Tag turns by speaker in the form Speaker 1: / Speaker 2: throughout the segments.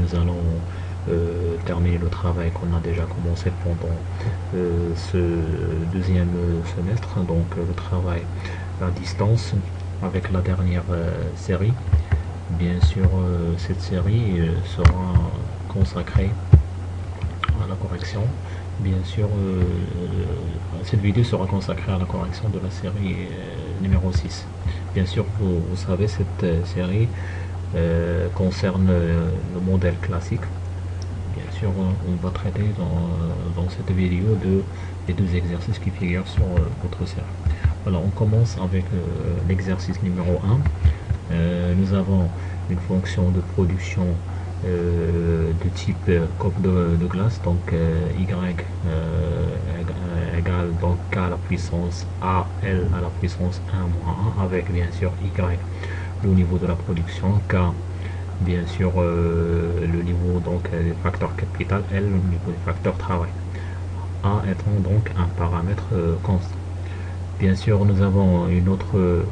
Speaker 1: nous allons terminer le travail qu'on a déjà commencé pendant ce deuxième semestre, donc le travail à distance avec la dernière série. Bien sûr, cette série sera consacrée à la correction. Bien sûr, cette vidéo sera consacrée à la correction de la série numéro 6. Bien sûr, vous savez, cette série concerne le modèle classique. Bien sûr, on va traiter dans cette vidéo des deux exercices qui figurent sur votre série. Voilà, on commence avec l'exercice numéro 1. Nous avons une fonction de production de type coque de glace, donc y égale donc k à la puissance a l à la puissance 1 moins 1, avec bien sûr y le niveau de la production, k bien sûr le niveau donc des facteurs capital, l le niveau des facteurs travail, a étant donc un paramètre constant. Bien sûr, nous avons une autre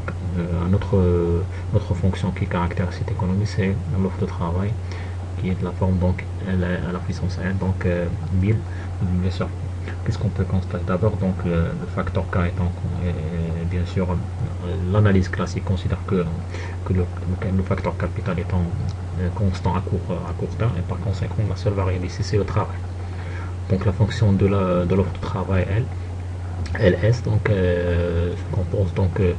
Speaker 1: fonction qui caractérise cette économie, c'est l'offre de travail, qui est de la forme donc L à la puissance n, donc 1000 divisé sur. Qu'est-ce qu'on peut constater? D'abord, donc le facteur K étant bien sûr l'analyse classique considère que le facteur capital étant constant à court terme, et par conséquent la seule variable ici c'est le travail. Donc la fonction de l'offre de travail LS donc se compose donc de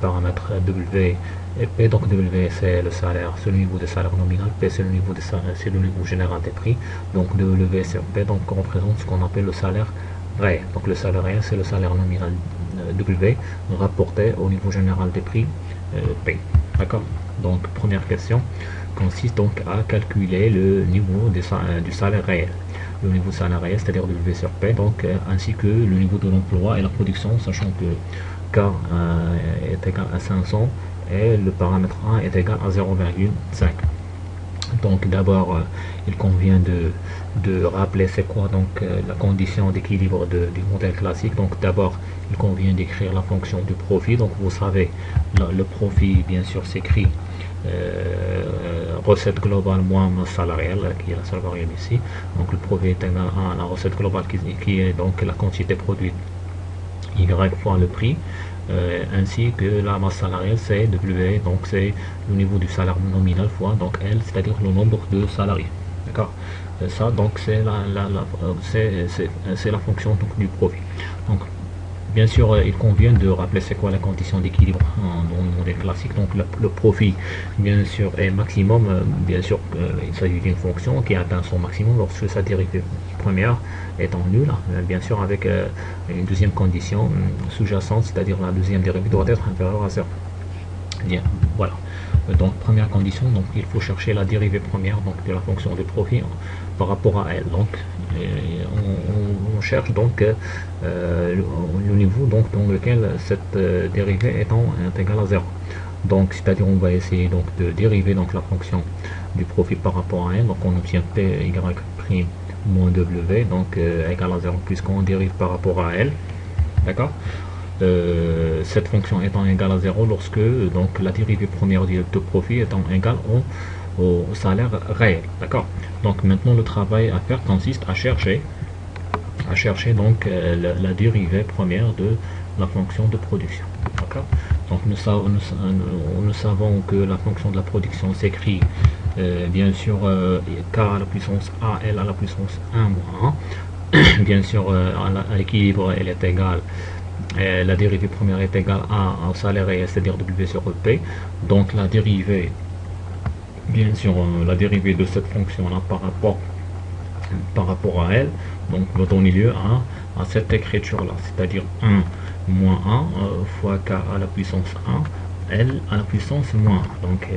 Speaker 1: paramètres W et P. Donc W c'est le salaire, c'est le niveau de salaire nominal, P c'est le niveau de salaire, c'est le niveau général des prix. Donc W sur P donc représente ce qu'on appelle le salaire réel. Donc le salaire réel c'est le salaire nominal W rapporté au niveau général des prix P. D'accord. Donc première question consiste donc à calculer le niveau du salaire réel. Le niveau salarié, c'est-à-dire W sur P, donc ainsi que le niveau de l'emploi et la production, sachant que K est égal à 500 et le paramètre A est égal à 0,5. Donc d'abord, il convient de rappeler c'est quoi donc la condition d'équilibre du modèle classique. Donc d'abord, il convient d'écrire la fonction du profit. Donc vous savez, le profit bien sûr s'écrit recette globale moins masse salariale, qui est la seule variable ici. Donc le profit est égal à la recette globale qui est donc la quantité produite y fois le prix, ainsi que la masse salariale c'est W, donc c'est le niveau du salaire nominal fois donc L, c'est-à-dire le nombre de salariés. D'accord. Ça donc c'est la fonction donc, du profit. Donc bien sûr, il convient de rappeler c'est quoi la condition d'équilibre dans le modèle classique. Donc le profit, bien sûr, est maximum. Bien sûr, il s'agit d'une fonction qui atteint son maximum lorsque sa dérivée première étant nulle. Bien sûr, avec une deuxième condition sous-jacente, c'est-à-dire la deuxième dérivée doit être inférieure à 0. Bien, voilà. Donc première condition, donc il faut chercher la dérivée première donc de la fonction de profit par rapport à elle. Donc on cherche donc le niveau donc dans lequel cette dérivée est égale à 0. Donc c'est-à-dire on va essayer donc de dériver donc la fonction du profit par rapport à elle. Donc on obtient P y' moins W donc égal à 0 puisqu'on dérive par rapport à elle. D'accord. Cette fonction étant égale à 0 lorsque donc la dérivée première de profit étant égale au salaire réel. D'accord. Donc maintenant le travail à faire consiste à chercher donc la dérivée première de la fonction de production. D'accord. Donc nous savons que la fonction de la production s'écrit bien sûr k à la puissance a, l à la puissance 1 moins 1. Bien sûr à l'équilibre elle est égale, la dérivée première est égale à un salaire réel, c'est-à-dire W sur P. Donc la dérivée, bien sûr, la dérivée de cette fonction-là par rapport à elle, donc va donner lieu à cette écriture-là, c'est-à-dire 1 moins 1 fois k à la puissance 1, l à la puissance moins 1. Donc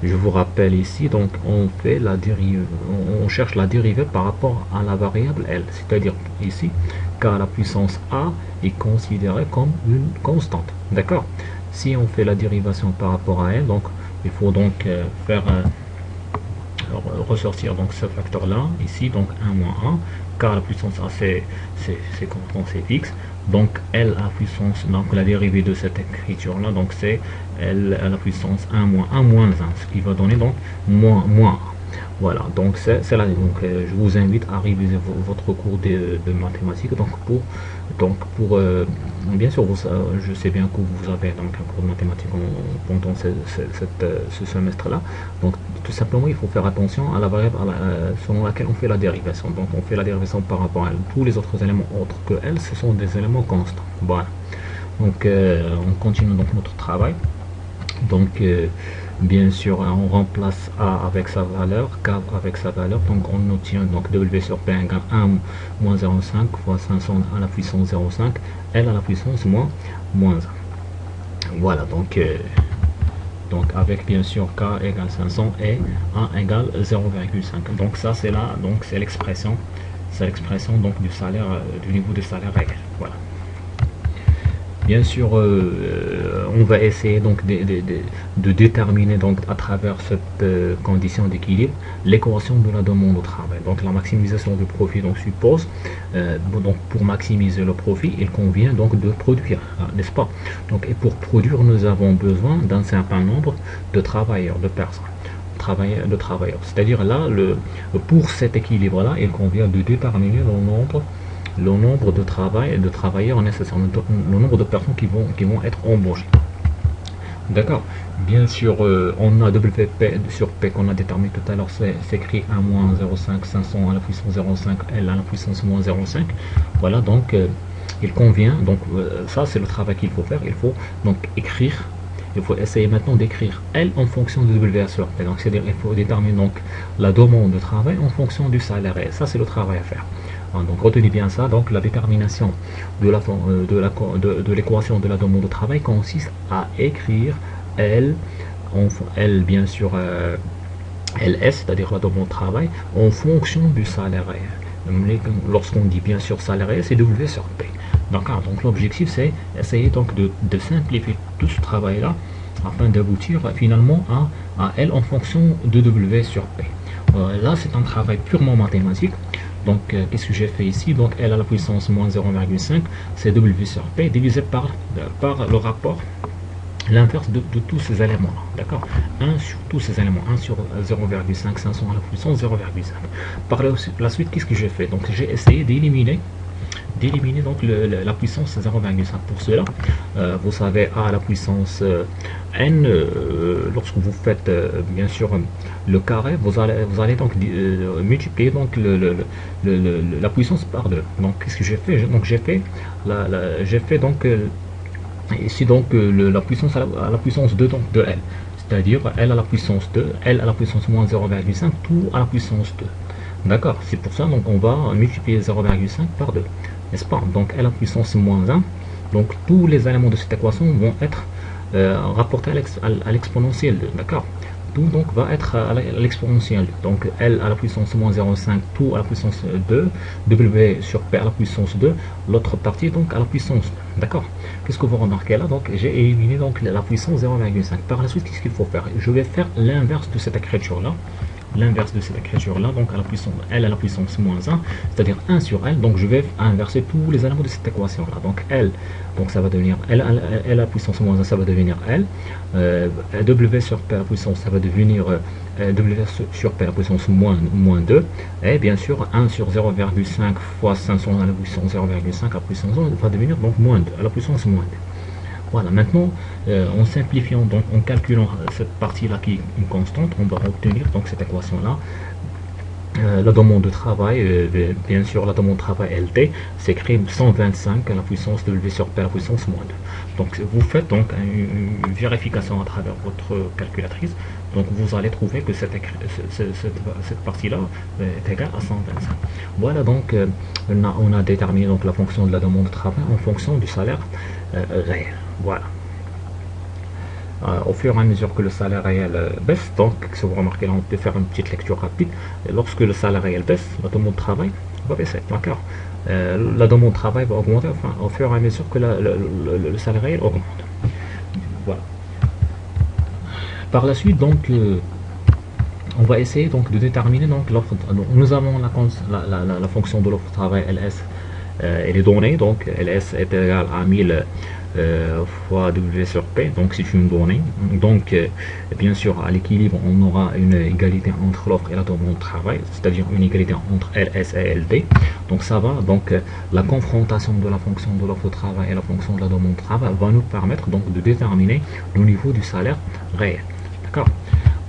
Speaker 1: je vous rappelle ici, donc on fait la dérivée, on cherche la dérivée par rapport à la variable L, c'est-à-dire ici k à la puissance A est considéré comme une constante. D'accord. Si on fait la dérivation par rapport à L, donc il faut donc faire ressortir donc ce facteur là ici, donc 1 moins 1, k à la puissance A c'est constant, c'est fixe. Donc L à la puissance, donc la dérivée de cette écriture là, donc c'est L à la puissance 1 moins 1 moins 1, ce qui va donner donc moins 1. Voilà, donc c'est là. Donc je vous invite à réviser votre cours de mathématiques. Bien sûr, je sais bien que vous avez donc un cours de mathématiques pendant ce semestre-là. Donc tout simplement, il faut faire attention à la variable selon laquelle on fait la dérivation. Donc on fait la dérivation par rapport à elle. Tous les autres éléments autres que elle, ce sont des éléments constants. Voilà. Donc on continue donc notre travail. Donc bien sûr on remplace A avec sa valeur, K avec sa valeur, donc on obtient donc W sur P égale 1 moins 0,5 fois 500 à la puissance 0,5 L à la puissance moins 1. Voilà, donc avec bien sûr K égale 500 et 1 égale 0,5. Donc ça c'est là, donc c'est l'expression donc du salaire, du niveau de salaire réel. Voilà. Bien sûr, on va essayer donc de déterminer donc à travers cette condition d'équilibre l'équation de la demande au travail. Donc la maximisation du profit donc suppose donc pour maximiser le profit, il convient donc de produire, n'est-ce pas? Donc et pour produire, nous avons besoin d'un certain nombre de travailleurs, de personnes. De travailleurs. C'est-à-dire là, pour cet équilibre-là, il convient de déterminer le nombre de travailleurs nécessaires, le nombre de personnes qui vont être embauchées. D'accord. Bien sûr, on a WP sur P qu'on a déterminé tout à l'heure, c'est écrit 1 moins 0,5, 500 à la puissance 0,5, L à la puissance moins 0,5. Voilà, donc il convient, donc ça c'est le travail qu'il faut faire, il faut donc écrire. Il faut essayer maintenant d'écrire L en fonction de W sur P. Donc c'est-à-dire il faut déterminer donc la demande de travail en fonction du salaire. Et ça c'est le travail à faire. Donc retenez bien ça. Donc la détermination de l'équation de la demande de travail consiste à écrire L bien sûr LS, c'est-à-dire la demande de travail, en fonction du salaire réel. Lorsqu'on dit bien sûr salaire réel, c'est W sur P. D'accord. Donc l'objectif c'est essayer donc de simplifier tout ce travail là afin d'aboutir finalement à L en fonction de W sur P. Là c'est un travail purement mathématique. Donc qu'est-ce que j'ai fait ici? Donc L à la puissance moins 0,5 c'est W sur P divisé par le rapport, l'inverse de tous ces éléments là, d'accord? 1 sur tous ces éléments, 1 sur 0,5, 500 à la puissance 0,5. Par la suite, qu'est-ce que j'ai fait? Donc j'ai essayé d'éliminer donc la puissance 0,5. Pour cela, vous savez a à la puissance n, lorsque vous faites bien sûr le carré, vous allez donc multiplier donc la puissance par 2. Donc qu'est-ce que j'ai fait? Donc j'ai fait donc ici donc la puissance à la puissance 2 donc de L, c'est-à-dire L à la puissance 2, L à la puissance moins 0,5, tout à la puissance 2. D'accord, c'est pour ça donc on va multiplier 0,5 par 2, n'est-ce pas? Donc L à la puissance moins 1, donc tous les éléments de cette équation vont être rapportés à l'exponentielle 2, d'accord? Tout donc va être à l'exponentielle. Donc L à la puissance moins 0,5, tout à la puissance 2, W sur P à la puissance 2, l'autre partie donc à la puissance 2, d'accord? Qu'est-ce que vous remarquez là? Donc j'ai éliminé donc la puissance 0,5. Par la suite, qu'est-ce qu'il faut faire? Je vais faire l'inverse de cette écriture là. Donc à la puissance L à la puissance moins 1, c'est-à-dire 1 sur L. Donc je vais inverser tous les éléments de cette équation là. Donc L, donc ça va devenir L à la puissance moins 1, ça va devenir L. W sur P à la puissance, ça va devenir W sur P à la puissance moins 2. Et bien sûr 1 sur 0,5 fois 500 à la puissance 0,5 à la puissance 1 va devenir donc moins 2 à la puissance moins 2. Voilà, maintenant, en simplifiant, donc en calculant cette partie-là qui est une constante, on va obtenir donc cette équation-là. La demande de travail, bien sûr, la demande de travail LT s'écrit 125 à la puissance de W sur P à la puissance moins 2. Donc vous faites donc une vérification à travers votre calculatrice. Donc vous allez trouver que cette partie-là est égale à 125. Voilà, donc on a déterminé donc la fonction de la demande de travail en fonction du salaire réel. Voilà. Au fur et à mesure que le salaire réel baisse, donc si vous remarquez là, on peut faire une petite lecture rapide. Et lorsque le salaire réel baisse, la demande de travail va baisser. D'accord. La demande de travail va augmenter au fur et à mesure que le salaire réel augmente. Voilà. Par la suite, donc, on va essayer donc de déterminer donc l'offre. Nous avons la fonction de l'offre de travail LS. Elle est donnée, donc LS est égale à 1000 fois W sur P, donc c'est une donnée. Donc bien sûr à l'équilibre on aura une égalité entre l'offre et la demande de travail, c'est-à-dire une égalité entre LS et LD. Donc ça va, donc la confrontation de la fonction de l'offre de travail et la fonction de la demande de travail va nous permettre donc de déterminer le niveau du salaire réel. D'accord.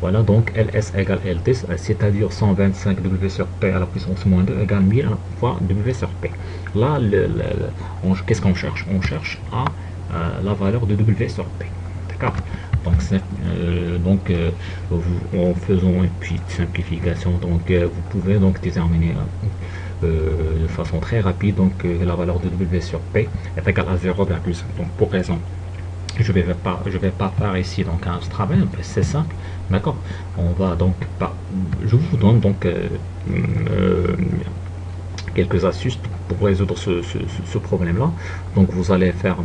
Speaker 1: Voilà, donc LS égale LT, c'est-à-dire 125 W sur P à la puissance moins 2 égale 1000 fois W sur P. Là, qu'est-ce qu'on cherche? On cherche à la valeur de W sur P. D'accord. Donc, en faisant une petite simplification, donc vous pouvez donc déterminer de façon très rapide donc la valeur de W sur P est égale à 0,5. Donc pour raison, je vais pas faire ici donc un travail, c'est simple, d'accord. On va donc pas, je vous donne donc quelques astuces pour résoudre ce problème là. Donc vous allez faire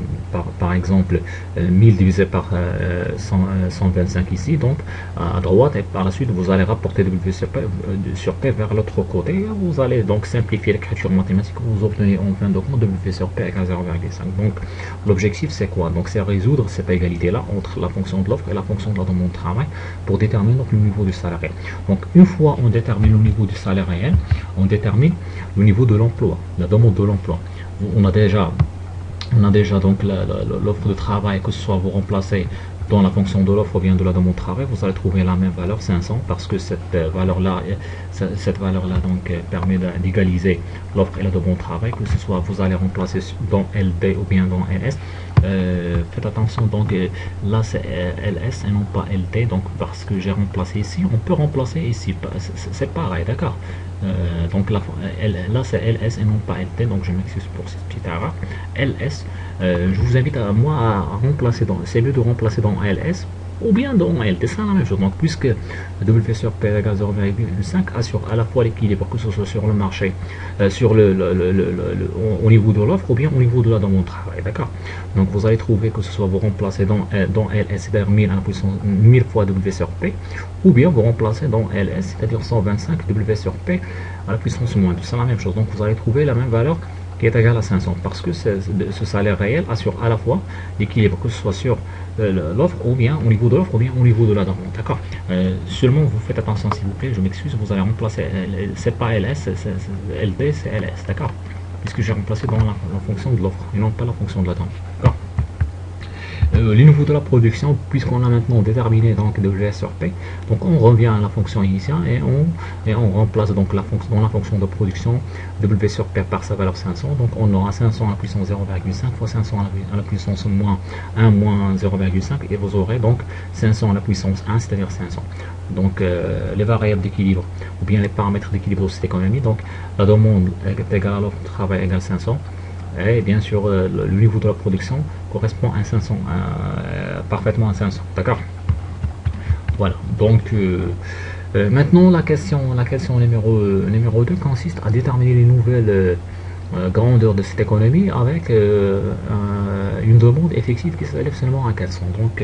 Speaker 1: par exemple 1000 divisé par 125 ici, donc à droite, et par la suite vous allez rapporter W sur P vers l'autre côté, et vous allez donc simplifier l'écriture mathématique, vous obtenez en fin de compte W sur P égale 0,5. donc l'objectif c'est quoi? Donc c'est résoudre cette égalité là entre la fonction de l'offre et la fonction de la demande de travail pour déterminer donc le niveau du salaire réel. Donc une fois on détermine le niveau du salaire réel, on détermine le niveau de l'emploi, la demande de l'emploi. On a déjà donc l'offre de travail, que ce soit vous remplacez dans la fonction de l'offre ou bien de la demande de travail, vous allez trouver la même valeur 500, parce que cette valeur là donc permet d'égaliser l'offre et la demande de travail, que ce soit vous allez remplacer dans LD ou bien dans LS. Faites attention, donc là c'est LS et non pas LT, donc parce que j'ai remplacé ici, on peut remplacer ici, c'est pareil, d'accord. Donc là c'est LS et non pas LT, donc je m'excuse pour cette petite erreur. LS, je vous invite à remplacer c'est mieux de remplacer dans LS ou bien dans LT, c'est la même chose. Donc puisque W sur P égale 0,5 assure à la fois l'équilibre, que ce soit sur le marché, sur au niveau de l'offre ou bien au niveau de la demande de travail, d'accord. Donc vous allez trouver que ce soit vous remplacez dans LS, c'est-à-dire 1000 à la puissance 1000 fois W sur P, ou bien vous remplacez dans LS, c'est-à-dire 125 W sur P à la puissance moins 2, c'est la même chose. Donc vous allez trouver la même valeur qui est égale à 500, parce que ce salaire réel assure à la fois l'équilibre, que ce soit sur l'offre ou bien au niveau de l'offre ou bien au niveau de la demande, d'accord. Seulement vous faites attention s'il vous plaît, je m'excuse, vous allez remplacer, c'est pas LS, c'est LD, c'est LS, d'accord, puisque j'ai remplacé dans la fonction de l'offre et non pas la fonction de la demande, d'accord. Les niveaux de la production, puisqu'on a maintenant déterminé donc W sur P, donc on revient à la fonction initiale et on remplace donc dans la fonction de production W sur P par sa valeur 500. Donc on aura 500 à la puissance 0,5 fois 500 à la puissance moins 1 moins 0,5, et vous aurez donc 500 à la puissance 1, c'est-à-dire 500. Donc les variables d'équilibre ou bien les paramètres d'équilibre de cette économie, donc la demande est égale à l'offre de travail égale 500, et bien sûr le niveau de la production correspond à 500, parfaitement à 500, d'accord. Voilà, donc maintenant la question numéro 2 consiste à déterminer les nouvelles grandeurs de cette économie avec une demande effective qui s'élève seulement à 400. Donc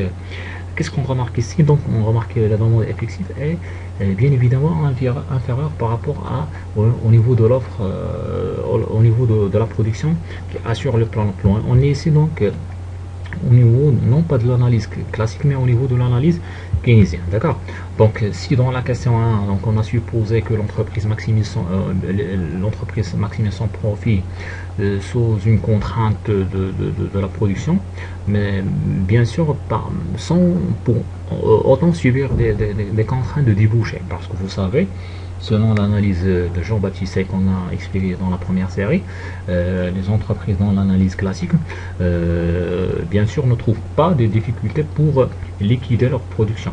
Speaker 1: qu'est-ce qu'on remarque ici? Donc on remarque que la demande effective est bien évidemment inférieure par rapport au niveau de l'offre, au niveau de la production qui assure le plan d'emploi. On est ici donc au niveau non pas de l'analyse classique, mais au niveau de l'analyse keynésienne, d'accord. Donc si dans la question 1 donc on a supposé que l'entreprise maximise son profit sous une contrainte de la production, mais bien sûr sans pour autant subir des contraintes de débouché, parce que vous savez, selon l'analyse de Jean-Baptiste qu'on a expliqué dans la première série, les entreprises dans l'analyse classique, bien sûr, ne trouvent pas de difficultés pour liquider leur production.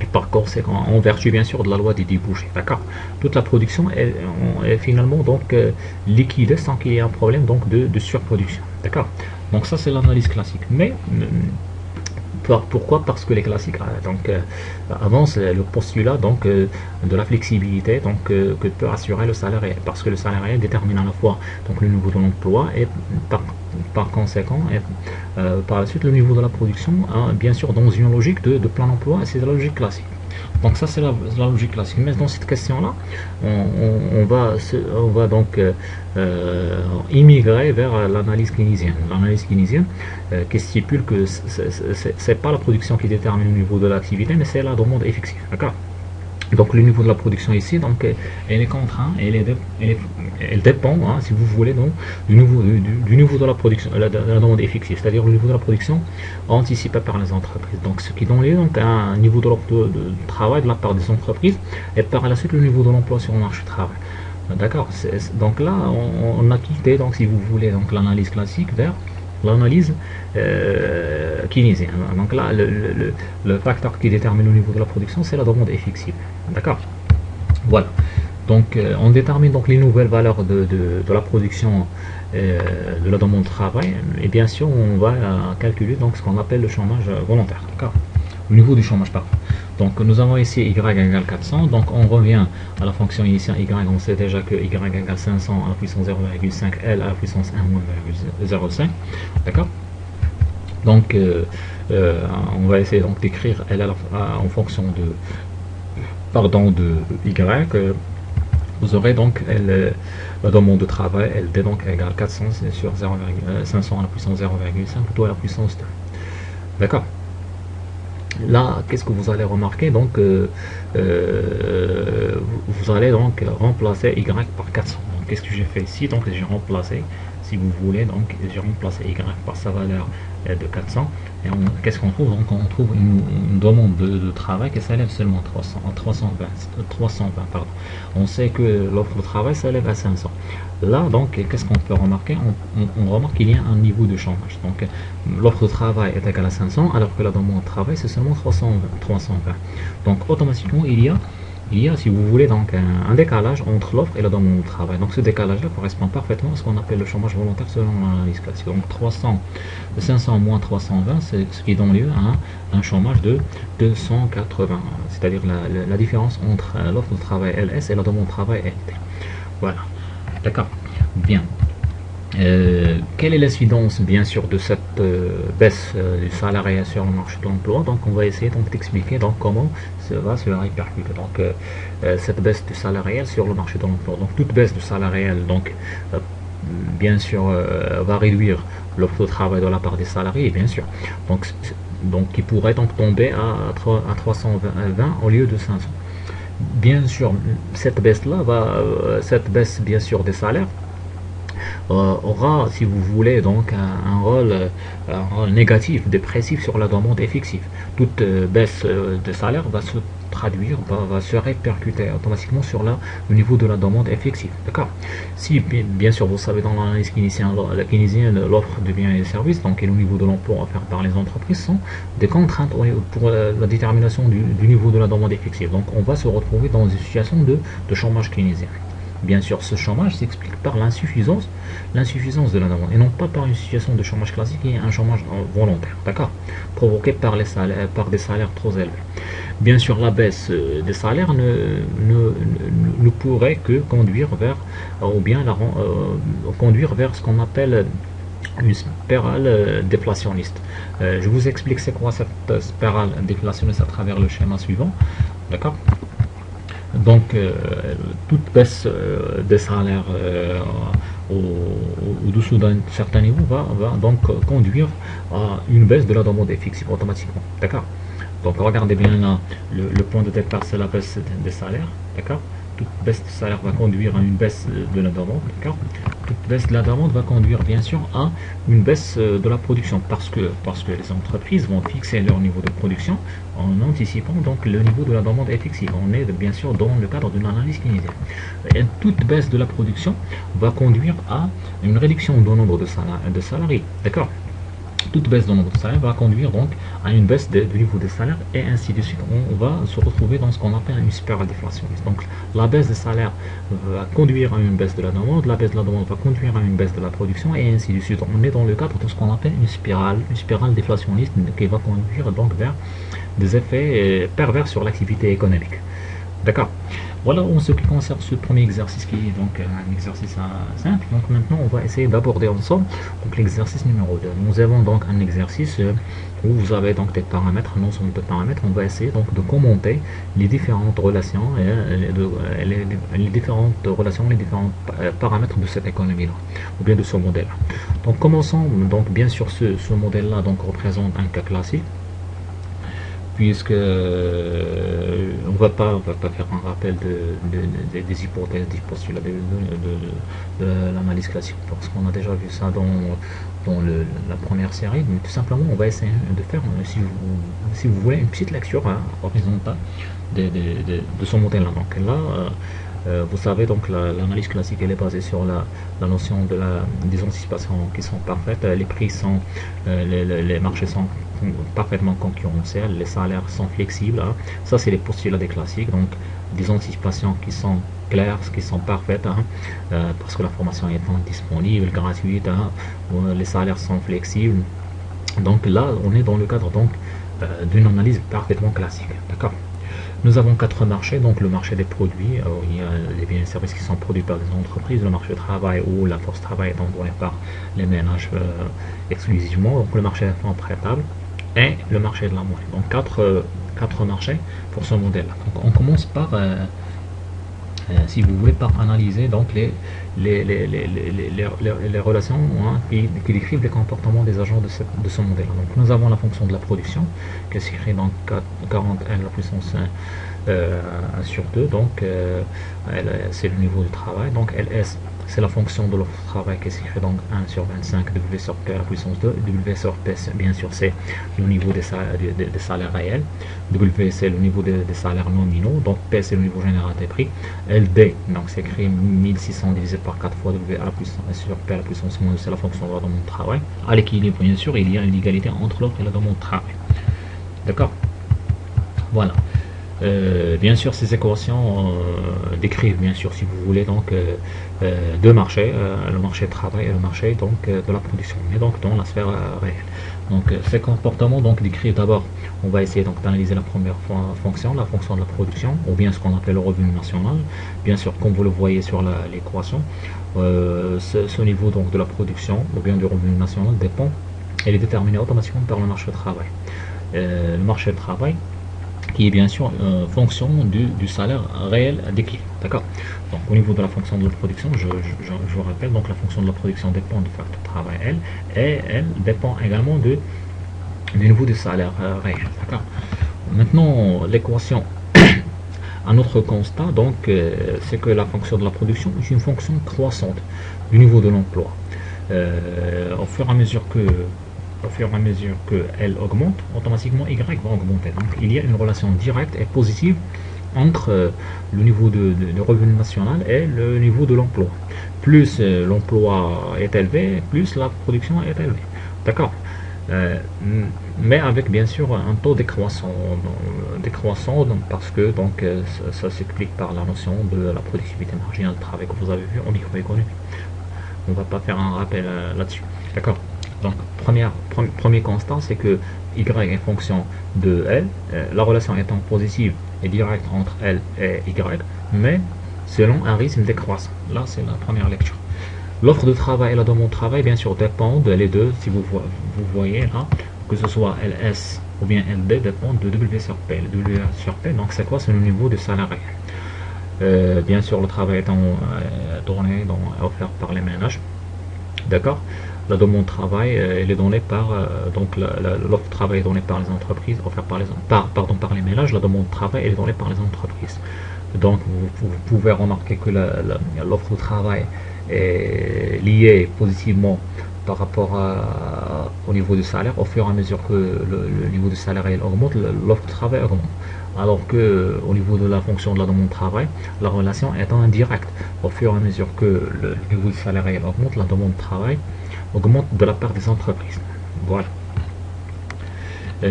Speaker 1: Et par conséquent, en vertu bien sûr de la loi des débouchés, d'accord, toute la production est finalement donc liquidée sans qu'il y ait un problème donc de surproduction, d'accord. Donc ça c'est l'analyse classique, mais pourquoi? Parce que les classiques avancent le postulat donc de la flexibilité donc que peut assurer le salaire réel, parce que le salaire réel détermine à la fois donc le niveau de l'emploi et par conséquent et par la suite le niveau de la production, hein, bien sûr dans une logique de plan d'emploi, et c'est la logique classique. Donc ça c'est la logique classique. Mais dans cette question-là, on va donc immigrer vers l'analyse keynésienne. L'analyse keynésienne qui stipule que c'est pas la production qui détermine le niveau de l'activité, mais c'est la demande effective. D'accord? Donc le niveau de la production ici, donc elle est contrainte, elle dépend, hein, si vous voulez, donc du niveau de la production, de la demande effective, c'est-à-dire le niveau de la production anticipé par les entreprises. Donc ce qui donne lieu donc, à un niveau de travail de la part des entreprises et par la suite le niveau de l'emploi sur le marché du travail. D'accord? Donc là, on a quitté, donc si vous voulez, donc l'analyse classique vers l'analyse keynésienne. Donc là, le facteur qui détermine le niveau de la production, c'est la demande effective. D'accord? Voilà. Donc on détermine donc les nouvelles valeurs de la production de la demande de travail. Et bien sûr, on va calculer donc ce qu'on appelle le chômage volontaire. D'accord? Au niveau du chômage, pardon. Donc nous avons ici y égale 400, donc on revient à la fonction initiale y, on sait déjà que y égale 500 à la puissance 0,5, L à la puissance 1 moins 0,05, d'accord. Donc on va essayer donc d'écrire L en fonction de, Y, vous aurez donc la demande de travail, LD donc égale 400 sur 500 à la puissance 0,5 plutôt à la puissance 2, d'accord. Là, qu'est-ce que vous allez remarquer? Donc, vous allez donc remplacer Y par 400. Donc, qu'est-ce que j'ai fait ici? Donc, j'ai remplacé, si vous voulez, donc j'ai remplacé Y par sa valeur de 400. Et qu'est-ce qu'on trouve? Donc, on trouve une demande de travail qui s'élève seulement 320, pardon. On sait que l'offre de travail s'élève à 500. Là, donc, qu'est-ce qu'on peut remarquer? On remarque qu'il y a un niveau de chômage. Donc, l'offre de travail est égale à 500, alors que la demande de travail, c'est seulement 320. Donc, automatiquement, il y a, si vous voulez, donc un décalage entre l'offre et la demande de travail. Donc, ce décalage-là correspond parfaitement à ce qu'on appelle le chômage volontaire selon l'analyse classique. Donc, 500 moins 320, c'est ce qui donne lieu à un chômage de 280, c'est-à-dire la différence entre l'offre de travail LS et la demande de travail LT. Voilà. D'accord. Bien. Quelle est l'incidence bien sûr de cette baisse du salariat sur le marché de l'emploi? Donc on va essayer donc d'expliquer donc comment ça va se répercuter. Donc cette baisse du salarial sur le marché de l'emploi. Donc toute baisse du salarial donc bien sûr va réduire l'offre de travail de la part des salariés bien sûr. Donc qui pourrait donc tomber à 320 au lieu de 500. Bien sûr, cette baisse bien sûr des salaires aura, si vous voulez, donc un rôle négatif, dépressif sur la demande effective. Toute baisse de salaire va se traduire, va se répercuter automatiquement sur le niveau de la demande effective. D'accord? Si, bien sûr, vous savez, dans l'analyse keynésienne, l'offre de biens et de services, donc et le niveau de l'emploi offert par les entreprises sont des contraintes pour la détermination du niveau de la demande effective. Donc, on va se retrouver dans une situation de chômage keynésien. Bien sûr, ce chômage s'explique par l'insuffisance de la demande et non pas par une situation de chômage classique qui est un chômage volontaire, d'accord, provoqué par des salaires trop élevés. Bien sûr, la baisse des salaires ne pourrait que conduire vers conduire vers ce qu'on appelle une spirale déflationniste. Je vous explique c'est quoi cette spirale déflationniste à travers le schéma suivant, d'accord. Donc, toute baisse des salaires au-dessous d'un certain niveau va donc conduire à une baisse de la demande effective automatiquement. D'accord? Donc, regardez bien là, le point de départ, c'est la baisse des salaires. D'accord? Toute baisse de salaire va conduire à une baisse de la demande. D'accord? Toute baisse de la demande va conduire bien sûr à une baisse de la production parce que les entreprises vont fixer leur niveau de production en anticipant donc le niveau de la demande effective. On est bien sûr dans le cadre d'une analyse keynésienne. Et toute baisse de la production va conduire à une réduction du nombre de salariés. D'accord? Toute baisse dans notre salaire va conduire donc à une baisse du niveau des salaires et ainsi de suite. On va se retrouver dans ce qu'on appelle une spirale déflationniste. Donc la baisse des salaires va conduire à une baisse de la demande, la baisse de la demande va conduire à une baisse de la production et ainsi de suite. On est dans le cadre de ce qu'on appelle une spirale déflationniste qui va conduire donc vers des effets pervers sur l'activité économique. D'accord? Voilà en ce qui concerne ce premier exercice qui est donc un exercice simple. Donc maintenant on va essayer d'aborder ensemble donc l'exercice numéro 2. Nous avons donc un exercice où vous avez donc des paramètres, un ensemble de paramètres. On va essayer donc de commenter les différentes relations et les différentes relations, les différents paramètres de cette économie là, ou bien de ce modèle là. Donc commençons. Donc bien sûr ce modèle là donc représente un cas classique, puisque on va pas faire un rappel des hypothèses, des postulats de l'analyse classique, parce qu'on a déjà vu ça dans la première série. Mais tout simplement, on va essayer de faire, si vous voulez, une petite lecture horizontale de ce modèle-là. Donc là, vous savez, donc l'analyse classique elle est basée sur la notion des anticipations qui sont parfaites, les prix sont, les marchés sont parfaitement concurrentiels, les salaires sont flexibles, hein. Ça c'est les postulats des classiques, donc des anticipations qui sont claires, qui sont parfaites, hein, parce que l'information est disponible, gratuite, hein, les salaires sont flexibles. Donc là on est dans le cadre donc d'une analyse parfaitement classique, d'accord. Nous avons quatre marchés, donc le marché des produits, il y a les biens et services qui sont produits par des entreprises, le marché du travail où la force de travail est donnée par les ménages exclusivement, donc le marché des fonds prêtables et le marché de la monnaie. Donc quatre marchés pour ce modèle-là. Donc on commence par, si vous voulez, par analyser donc les relations, hein, qui décrivent les comportements des agents de ce modèle. Donc nous avons la fonction de la production qui s'écrit donc 40 n la puissance 1 sur 2, donc c'est le niveau du travail. Donc ls c'est la fonction de l'offre de travail qui s'écrit donc 1 sur 25 W sur P à la puissance 2. W sur P bien sûr c'est le niveau des salaires réels. W c'est le niveau des salaires nominaux. Donc P c'est le niveau général des prix. LD donc c'est écrit 1600 divisé par 4 fois W à la puissance sur P à la puissance moins 2, c'est la fonction de la demande de travail. À l'équilibre bien sûr il y a une égalité entre l'offre et la demande de travail. D'accord. Voilà. Bien sûr, ces équations décrivent, bien sûr, si vous voulez, donc deux marchés, le marché de travail et le marché donc de la production, mais donc dans la sphère réelle. Donc ces comportements donc décrivent d'abord, on va essayer donc d'analyser la première fonction, la fonction de la production, ou bien ce qu'on appelle le revenu national. Bien sûr, comme vous le voyez sur l'équation, ce niveau donc de la production ou bien du revenu national dépend, elle est déterminée automatiquement par le marché de travail. Le marché de travail qui est bien sûr fonction du salaire réel d'équilibre, d'accord. Donc au niveau de la fonction de la production, je vous rappelle, donc la fonction de la production dépend du facteur travail L, et elle dépend également du niveau du salaire réel, d'accord. Maintenant l'équation, un autre constat donc c'est que la fonction de la production est une fonction croissante du niveau de l'emploi. Au fur et à mesure que elle augmente, automatiquement Y va augmenter. Donc il y a une relation directe et positive entre le niveau de revenu national et le niveau de l'emploi. Plus l'emploi est élevé, plus la production est élevée. D'accord. Mais avec bien sûr un taux décroissant, parce que donc ça s'explique par la notion de la productivité marginale de travail que vous avez vu en microéconomie. On ne va pas faire un rappel là-dessus. D'accord. Donc, premier constat, c'est que Y est fonction de L, la relation étant positive et directe entre L et Y, mais selon un rythme décroissant. Là, c'est la première lecture. L'offre de travail et la demande de travail, bien sûr, dépendent, les deux, si vous voyez là, que ce soit LS ou bien LD, dépendent de W sur P. Le W sur P, donc c'est quoi? C'est le niveau de salaire réel. Bien sûr, le travail étant donné, offert par les ménages. D'accord. La demande de travail elle est donnée par donc l'offre de travail est donnée par les entreprises, offerte par les ménages. La demande de travail elle est donnée par les entreprises. Donc vous pouvez remarquer que l'offre de travail est liée positivement par rapport au niveau du salaire. Au fur et à mesure que le niveau du salaire augmente, l'offre de travail augmente. Alors que au niveau de la fonction de la demande de travail, la relation est indirecte. Au fur et à mesure que le niveau du salaire augmente, la demande de travail augmente de la part des entreprises. Voilà.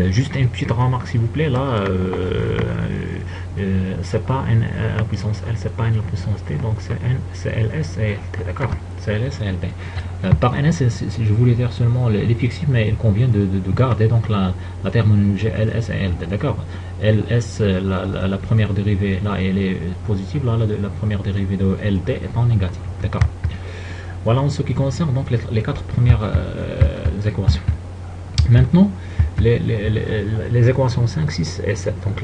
Speaker 1: Juste une petite remarque s'il vous plaît, là, c'est pas une puissance L, c'est pas une puissance T, donc c'est LS et LT, d'accord? C'est LS et LT. Par NS, je voulais dire seulement les fixes, mais il convient de garder donc la terminologie LS et LT, d'accord? LS, la première dérivée, là, elle est positive, là, la première dérivée de LT est en négatif, d'accord? Voilà en ce qui concerne donc les quatre premières équations. Maintenant, les équations 5, 6 et 7. Donc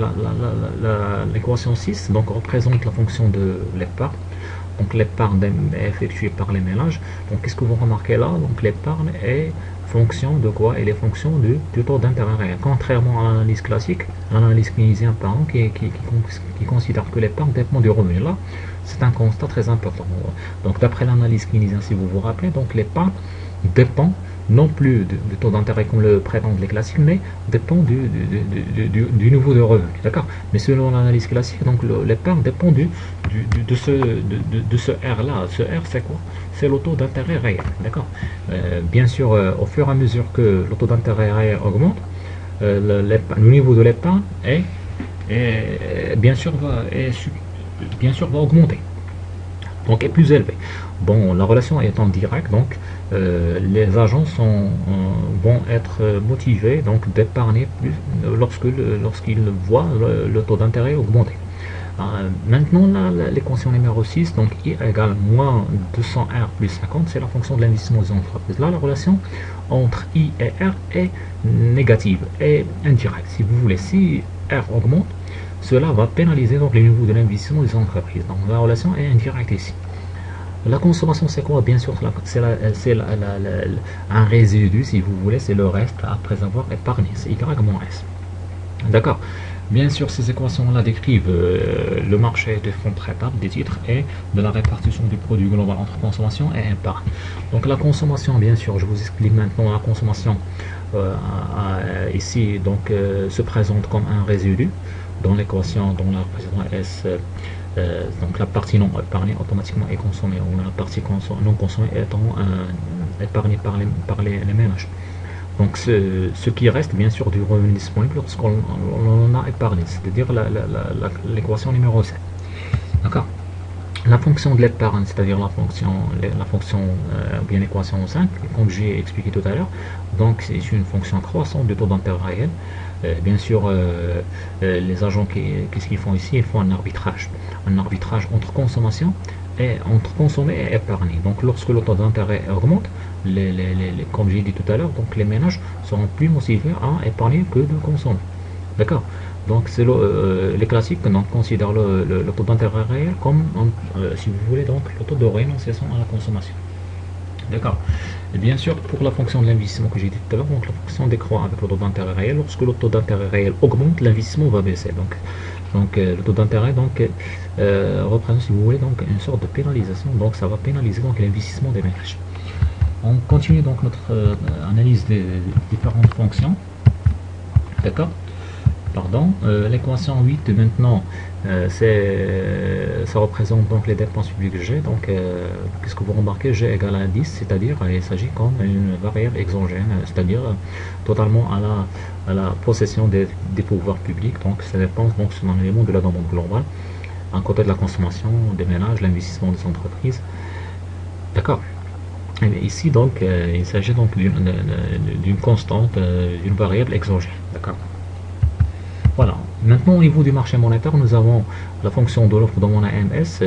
Speaker 1: l'équation 6 donc, représente la fonction de l'épargne. Donc l'épargne est effectuée par les ménages. Donc qu'est-ce que vous remarquez là? Donc l'épargne est fonction de quoi? Elle est fonction du taux d'intérêt réel. Contrairement à l'analyse classique, l'analyse keynésienne par exemple, qui considère que l'épargne dépend du revenu. Là, c'est un constat très important. Donc d'après l'analyse keynésienne, si vous vous rappelez, donc l'épargne dépend non plus du taux d'intérêt comme le prétendent les classiques, mais dépend du niveau de revenu. D'accord? Mais selon l'analyse classique, donc l'épargne dépend de ce R-là. Ce R, c'est quoi? C'est le taux d'intérêt réel. D'accord? Bien sûr, au fur et à mesure que le taux d'intérêt réel augmente, le niveau de l'épargne bien sûr va augmenter. Donc est plus élevé. Bon, la relation étant directe, donc les agents vont être motivés donc d'épargner plus lorsqu'ils voient le taux d'intérêt augmenter. Maintenant, l'équation numéro 6, donc I égale moins 200R plus 50, c'est la fonction de l'investissement des entreprises. Là, la relation entre I et R est négative et indirecte. Si vous voulez, si R augmente, cela va pénaliser donc les niveaux de l'investissement des entreprises. Donc la relation est indirecte ici. La consommation, c'est quoi? Bien sûr, c'est un résidu, si vous voulez, c'est le reste après avoir épargné. C'est Y moins S. D'accord? Bien sûr, ces équations-là décrivent le marché des fonds traitables, des titres et de la répartition du produit global entre consommation et épargne. Donc la consommation, bien sûr, je vous explique maintenant la consommation ici, donc se présente comme un résidu dans l'équation, dont la représentation S. Donc la partie non épargnée automatiquement est consommée, ou la partie non consommée étant épargnée par les ménages. Donc ce qui reste bien sûr du revenu disponible lorsqu'on en a épargné, c'est-à-dire l'équation numéro 7. D'accord? La fonction de l'épargne, c'est-à-dire la fonction bien l'équation 5, comme j'ai expliqué tout à l'heure, donc c'est une fonction croissante du taux d'intérêt réel. Bien sûr, les agents, qu'est-ce qu'ils font ici? Ils font un arbitrage entre consommation et entre consommer et épargner. Donc lorsque le taux d'intérêt augmente, comme j'ai dit tout à l'heure, donc les ménages seront plus motivés à épargner que de consommer. D'accord? Donc c'est les classiques donc, considèrent le taux d'intérêt réel comme, si vous voulez, donc le taux de rénonciation à la consommation. D'accord? Et bien sûr, pour la fonction de l'investissement que j'ai dit tout à l'heure, donc la fonction décroît avec le taux d'intérêt réel. Lorsque le taux d'intérêt réel augmente, l'investissement va baisser. Donc le taux d'intérêt représente, si vous voulez, donc une sorte de pénalisation. Donc ça va pénaliser donc l'investissement des ménages. On continue donc notre analyse des différentes fonctions. D'accord? Pardon, l'équation 8 maintenant, ça représente donc les dépenses publiques G. Donc qu'est-ce que vous remarquez? G égale à 10, c'est-à-dire il s'agit comme une variable exogène, c'est-à-dire totalement à la possession des pouvoirs publics. Donc ces dépenses donc, sont un élément de la demande globale, à côté de la consommation des ménages, l'investissement des entreprises. D'accord? Et ici donc il s'agit donc d'une constante, d'une variable exogène. D'accord? Voilà. Maintenant, au niveau du marché monétaire, nous avons la fonction de l'offre de monnaie MS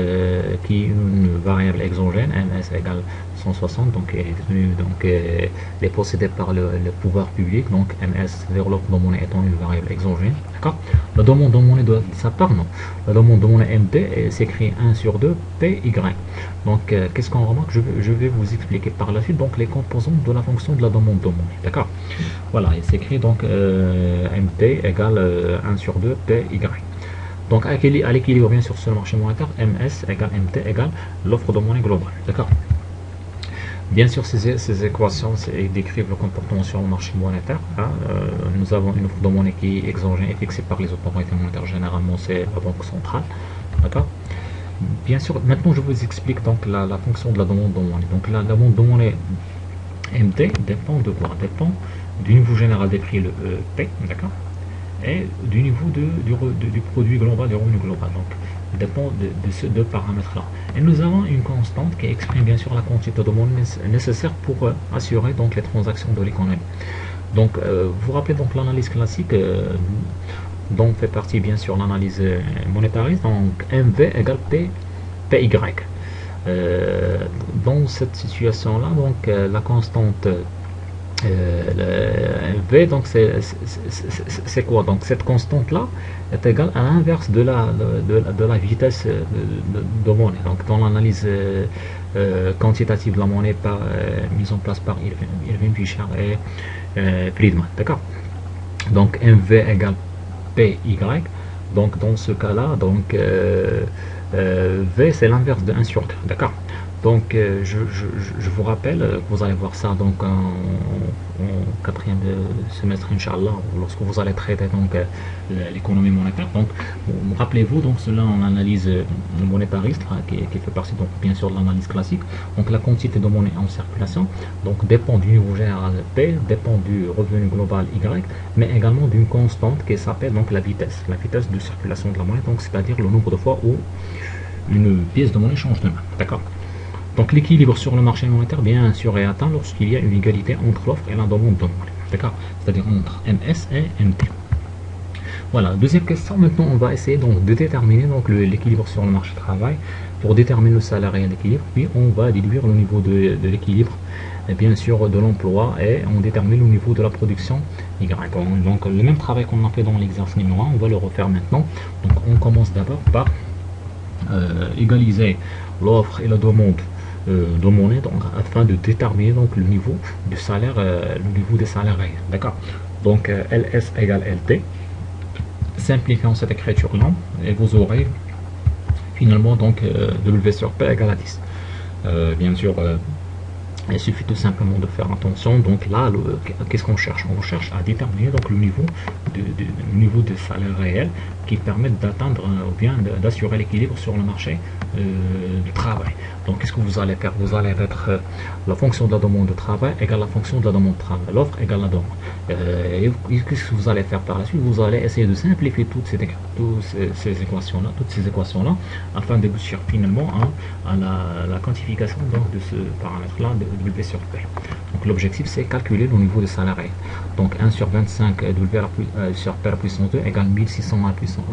Speaker 1: qui est une variable exogène. MS égale 160, donc elle est possédée par le pouvoir public. Donc MS vers l'offre de monnaie étant une variable exogène. D'accord? La demande de monnaie de sa part, non. La demande de monnaie MT s'écrit 1 sur 2 PY. Donc qu'est-ce qu'on remarque? Je vais vous expliquer par la suite donc les composantes de la fonction de la demande de monnaie. D'accord? Voilà, il s'écrit donc MT égale 1 sur 2 PY. Donc à l'équilibre bien sûr sur le marché monétaire, MS égale MT égale l'offre de monnaie globale. D'accord? Bien sûr, ces équations décrivent le comportement sur le marché monétaire. Hein. Nous avons une offre de monnaie qui est exogène et fixée par les autorités monétaires. Généralement, c'est la banque centrale. D'accord? Bien sûr, maintenant je vous explique donc la fonction de la demande de monnaie. Donc la demande de monnaie MT dépend de quoi? Dépend du niveau général des prix, le P, d'accord, et du niveau du produit global, du revenu global. Donc, dépend de ces deux paramètres-là. Et nous avons une constante qui exprime bien sûr la quantité de monnaie nécessaire pour assurer donc les transactions de l'économie. Donc, vous vous rappelez donc l'analyse classique dont fait partie bien sûr l'analyse monétariste. Donc, MV égale PY. Dans cette situation-là, donc la constante V, donc c'est quoi? Donc cette constante-là est égale à l'inverse de la vitesse de monnaie. Donc dans l'analyse quantitative de la monnaie mise en place par Irving Fisher et Friedman. D'accord? Donc MV égale PY. Donc dans ce cas-là, donc V c'est l'inverse de 1 sur 2. D'accord? Donc je vous rappelle que vous allez voir ça donc en quatrième semestre Inch'Allah, lorsque vous allez traiter donc l'économie monétaire. Donc rappelez-vous donc cela en analyse monétariste qui fait partie donc bien sûr de l'analyse classique. Donc la quantité de monnaie en circulation donc dépend du niveau général P, dépend du revenu global Y, mais également d'une constante qui s'appelle donc la vitesse de circulation de la monnaie, donc c'est-à-dire le nombre de fois où une pièce de monnaie change de main. D'accord? Donc l'équilibre sur le marché monétaire bien sûr est atteint lorsqu'il y a une égalité entre l'offre et la demande de monnaie. D'accord? C'est-à-dire entre MS et MT. Voilà, deuxième question, maintenant on va essayer donc de déterminer donc l'équilibre sur le marché du travail. Pour déterminer le salaire et l'équilibre, puis on va déduire le niveau de l'équilibre, bien sûr de l'emploi, et on détermine le niveau de la production Y. Donc le même travail qu'on a fait dans l'exercice numéro 1, on va le refaire maintenant. Donc on commence d'abord par égaliser l'offre et la demande de monnaie, donc afin de déterminer donc le niveau du salaire, le niveau des salaires réels. D'accord? Donc LS égale LT. Simplifions cette écriture là et vous aurez finalement donc W sur P égale à 10. Bien sûr, il suffit tout simplement de faire attention. Donc là, qu'est-ce qu'on cherche? On cherche à déterminer donc le niveau de salaire réel qui permettent d'atteindre ou bien d'assurer l'équilibre sur le marché du travail. Donc qu'est-ce que vous allez faire? Vous allez mettre la fonction de la demande de travail égale la fonction de la demande de travail, l'offre égale la demande. Et qu'est-ce que vous allez faire par la suite? Vous allez essayer de simplifier toutes ces équations-là, afin de aboutir finalement à la quantification donc, de ce paramètre-là de W sur P. Donc l'objectif c'est calculer le niveau de salarié. Donc 1 sur 25 W sur P à la puissance 2 égale 1600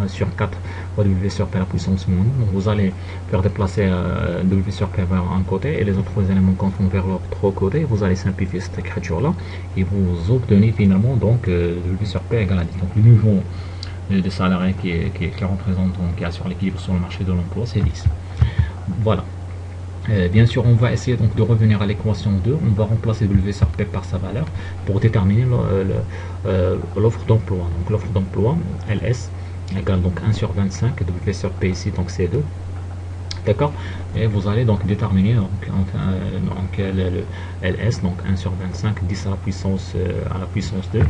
Speaker 1: sur 4 fois W sur P à la puissance moins 1. Donc vous allez faire déplacer W sur P vers un côté et les autres éléments confondent vers l'autre côté. Vous allez simplifier cette écriture-là et vous obtenez finalement donc W sur P égale à 10. Donc le niveau de salarié qui représente, donc, qui assure l'équilibre sur le marché de l'emploi, c'est 10. Voilà. Bien sûr, on va essayer donc de revenir à l'équation 2. On va remplacer W sur P par sa valeur pour déterminer l'offre d'emploi. Donc l'offre d'emploi, LS, égale donc 1 sur 25, W sur P ici, donc c'est 2. D'accord? Et vous allez donc déterminer le LS, donc 1 sur 25, 10 à la puissance 2.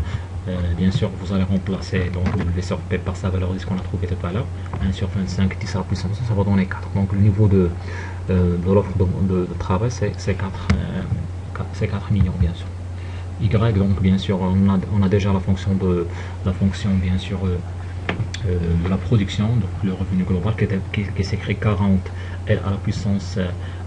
Speaker 1: Bien sûr, vous allez remplacer donc W sur P par sa valeur 10 qu'on a trouvé tout à l'heure. 1 sur 25, 10 à la puissance 2, ça va donner 4. Donc le niveau de l'offre de travail, c'est 4 millions, bien sûr. Y, donc bien sûr, on a déjà la fonction bien sûr de la production, donc le revenu global qui s'écrit 40 L à la puissance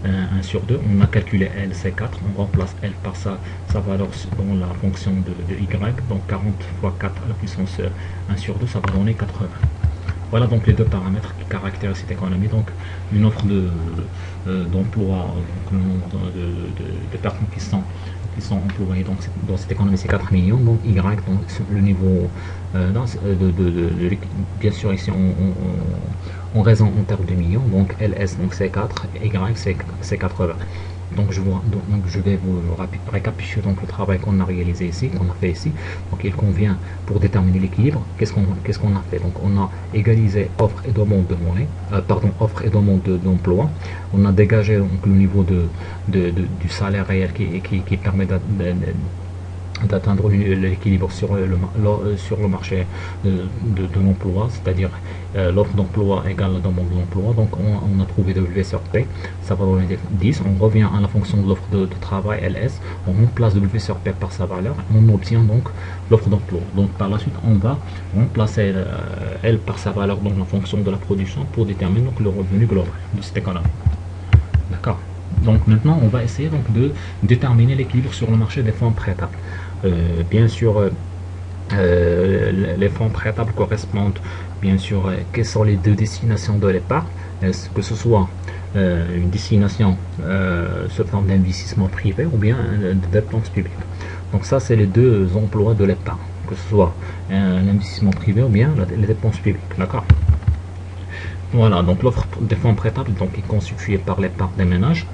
Speaker 1: 1 sur 2. On a calculé L, c'est 4. On remplace L par sa valeur dans la fonction de Y. Donc 40 fois 4 à la puissance 1 sur 2, ça va donner 80. Voilà donc les deux paramètres qui caractérisent cette économie. Donc une offre d'emploi, le nombre de personnes qui sont employées donc, dans cette économie, c'est 4 millions. Donc Y, donc le niveau, bien sûr ici on raisonne en termes de millions. Donc LS, donc c'est 4, Y c'est 80. Donc je vais vous récapituler donc le travail qu'on a réalisé ici, qu'on a fait ici. Donc il convient pour déterminer l'équilibre. Qu'est-ce qu'on a fait? Donc on a égalisé offre et demande de monnaie, offre et demande d'emploi. On a dégagé donc le niveau du salaire réel qui permet d'atteindre l'équilibre sur sur le marché de l'emploi, c'est-à-dire l'offre d'emploi égale la demande d'emploi. Donc on a trouvé W sur P, ça va donner 10. On revient à la fonction de l'offre de travail LS, on remplace W sur P par sa valeur, on obtient donc l'offre d'emploi. Donc par la suite on va remplacer L par sa valeur dans la fonction de la production pour déterminer donc le revenu global de cette économie. D'accord. Donc maintenant on va essayer donc de déterminer l'équilibre sur le marché des fonds prêtables. Bien sûr, les fonds prêtables correspondent bien sûr quelles sont les deux destinations de l'épargne. Est-ce que ce soit une destination sous forme d'investissement privé ou bien de dépenses publiques. Donc ça c'est les deux emplois de l'épargne, que ce soit un investissement privé ou bien les dépenses publiques. D'accord. Voilà, donc l'offre des fonds prêtables donc, est constituée par l'épargne des ménages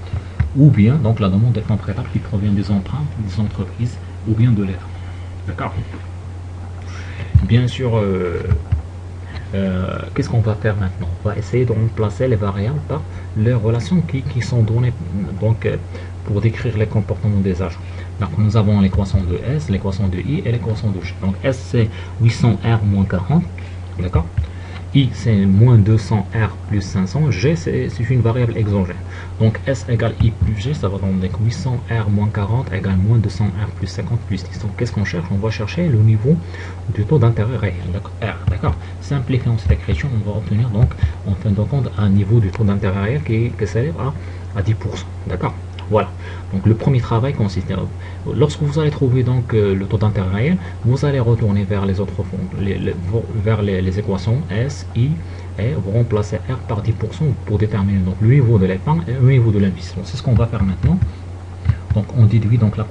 Speaker 1: ou bien donc la demande des fonds prêtables qui provient des emprunts des entreprises ou bien de l'État. D'accord. Bien sûr, qu'est-ce qu'on va faire maintenant? On va essayer de remplacer les variables par les relations qui sont données donc, pour décrire les comportements des agents. Donc nous avons l'équation de S, l'équation de I et l'équation de G. Donc S c'est 800R moins 40, d'accord. I c'est moins 200R plus 500, G c'est une variable exogène. Donc S égale I plus G, ça va donner 800R moins 40 égale moins 200R plus 50 plus 10. Donc qu'est-ce qu'on cherche? On va chercher le niveau du taux d'intérêt réel, R, d'accord. Simplifiant cette écriture, on va obtenir donc en fin de compte un niveau du taux d'intérêt réel qui s'élève à 10%, d'accord. Voilà, donc le premier travail consiste lorsque vous allez trouver donc le taux d'intérêt réel, vous allez retourner vers les autres fonds, vers les équations S, I et vous remplacez R par 10% pour déterminer donc le niveau de l'épargne et le niveau de l'investissement. C'est ce qu'on va faire maintenant. Donc on déduit donc la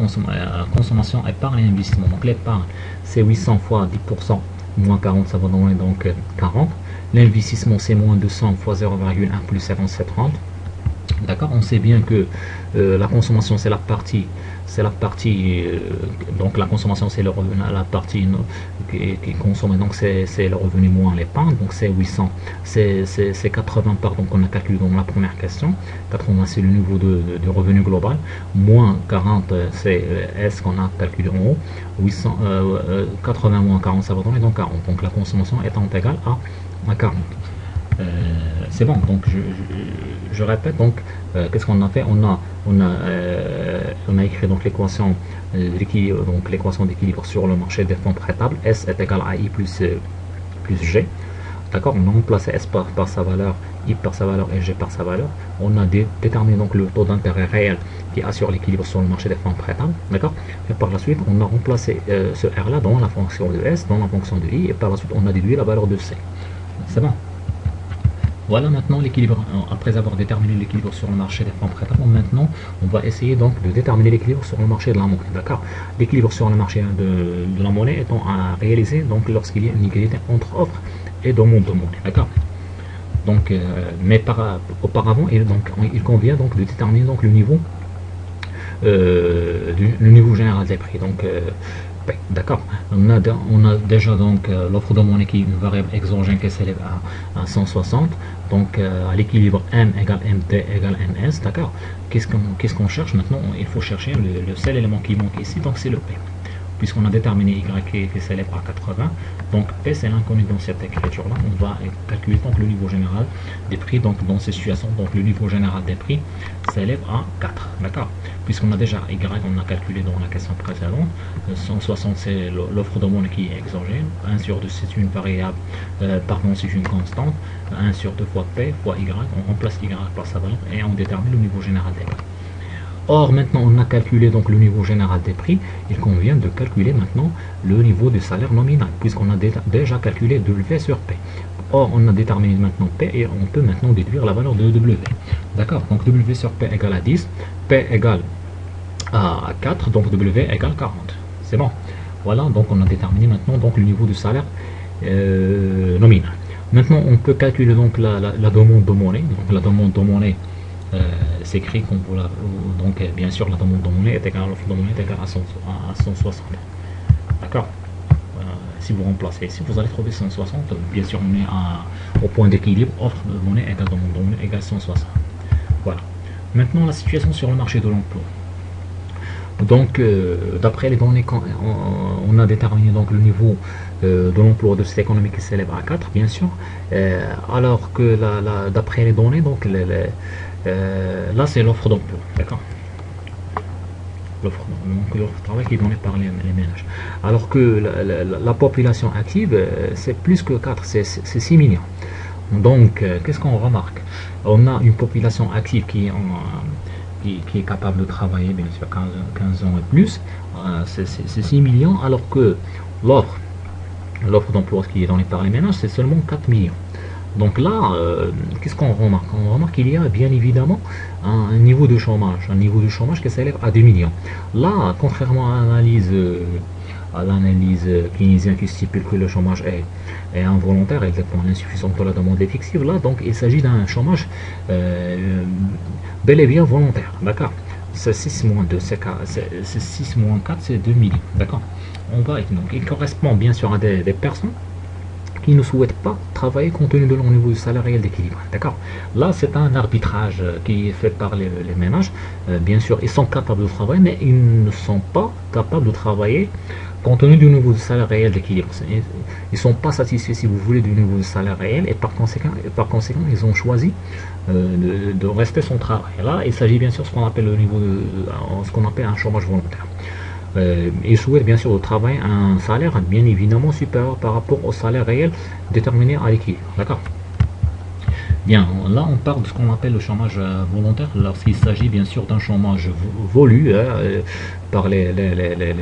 Speaker 1: consommation épargne et investissement. Donc l'épargne c'est 800 fois 10% moins 40, ça va donner donc 40. L'investissement c'est moins 200 fois 0,1 plus 57,30. D'accord, on sait bien que la consommation c'est la partie, donc la consommation c'est le revenu, la partie qui consomme, donc c'est le revenu moins l'épargne, donc c'est 800, c'est 80 par, donc on a calculé dans la première question, 80 c'est le niveau de revenu global, moins 40 c'est S qu'on a calculé en haut, 80 moins 40 ça va donner donc 40, donc la consommation étant égale à 40. C'est bon, donc je répète, donc qu'est-ce qu'on a fait? On a écrit donc l'équation d'équilibre, donc l'équation d'équilibre sur le marché des fonds prêtables. S est égal à I plus G. D'accord, on a remplacé S par sa valeur, I par sa valeur et G par sa valeur. On a déterminé donc le taux d'intérêt réel qui assure l'équilibre sur le marché des fonds prêtables. D'accord, et par la suite on a remplacé ce R là dans la fonction de S, dans la fonction de I, et par la suite on a déduit la valeur de C. C'est bon. Voilà maintenant l'équilibre, après avoir déterminé l'équilibre sur le marché des fonds prêtables, maintenant on va essayer donc de déterminer l'équilibre sur le marché de la monnaie, d'accord. L'équilibre sur le marché de la monnaie étant à réaliser donc lorsqu'il y a une égalité entre offre et demande de monnaie, d'accord. Donc, mais auparavant, il convient donc de déterminer donc le niveau général des prix, donc d'accord, on a déjà donc l'offre de monnaie qui est une variable exogène qui s'élève à 160, donc à l'équilibre M égale MT égale MS, d'accord. Qu'est-ce qu'on cherche maintenant? Il faut chercher le seul élément qui manque ici, donc c'est le P. Puisqu'on a déterminé Y qui s'élève à 80, donc P c'est l'inconnu dans cette écriture là. On va calculer donc le niveau général des prix, donc dans ces situations, donc le niveau général des prix s'élève à 4, d'accord. Puisqu'on a déjà Y, on a calculé dans la question précédente, 160 c'est l'offre de monnaie qui est exogène, 1 sur 2 c'est une variable, pardon c'est une constante, 1 sur 2 fois P fois Y, on remplace Y par sa valeur et on détermine le niveau général des prix. Or, maintenant, on a calculé donc le niveau général des prix. Il convient de calculer maintenant le niveau du salaire nominal, puisqu'on a déjà calculé W sur P. Or, on a déterminé maintenant P et on peut maintenant déduire la valeur de W. D'accord? Donc, W sur P égale à 10, P égale à 4, donc W égale 40. C'est bon. Voilà, donc on a déterminé maintenant donc, le niveau du salaire nominal. Maintenant, on peut calculer donc la demande de monnaie. Donc, la demande de monnaie s'écrit comme vous la, donc bien sûr la demande de monnaie est égale à l'offre de monnaie est égale à 160, d'accord. Si vous remplacez ici vous allez trouver 160, bien sûr on est au point d'équilibre, offre de monnaie égale demande de monnaie égale 160. Voilà, maintenant la situation sur le marché de l'emploi. Donc, d'après les données on a déterminé donc le niveau de l'emploi de cette économie qui s'élève à 4, bien sûr, alors que d'après les données, donc là c'est l'offre d'emploi, d'accord? L'offre de travail qui est donnée par les ménages. Alors que la population active, c'est plus que 4, c'est 6 millions. Donc, qu'est-ce qu'on remarque? On a une population active qui est capable de travailler, bien sûr, 15 ans et plus, c'est 6 millions, alors que l'offre d'emploi qui est donnée par les ménages, c'est seulement 4 millions. Donc là, qu'est-ce qu'on remarque? On remarque qu'il y a bien évidemment un niveau de chômage qui s'élève à 2 millions. Là, contrairement à l'analyse keynésienne qui stipule que le chômage est involontaire et dépend de l'insuffisance de la demande effective, là, donc il s'agit d'un chômage bel et bien volontaire, d'accord? C'est 6 moins 2, c'est 6 moins 4, c'est 2 millions, d'accord? Donc il correspond bien sûr à des personnes qui ne souhaitent pas travailler compte tenu de leur niveau salarial d'équilibre. D'accord? Là, c'est un arbitrage qui est fait par les ménages. Bien sûr, ils sont capables de travailler, mais ils ne sont pas capables de travailler compte tenu du niveau de salaire réel d'équilibre. Ils ne sont pas satisfaits, si vous voulez, du niveau de salaire réel et par conséquent ils ont choisi de rester sans travail. Là, il s'agit bien sûr de ce qu'on appelle ce qu'on appelle un chômage volontaire. Ils souhaitent bien sûr de travailler à un salaire bien évidemment supérieur par rapport au salaire réel déterminé à l'équilibre. D'accord? Bien, là on parle de ce qu'on appelle le chômage volontaire lorsqu'il s'agit bien sûr d'un chômage voulu par les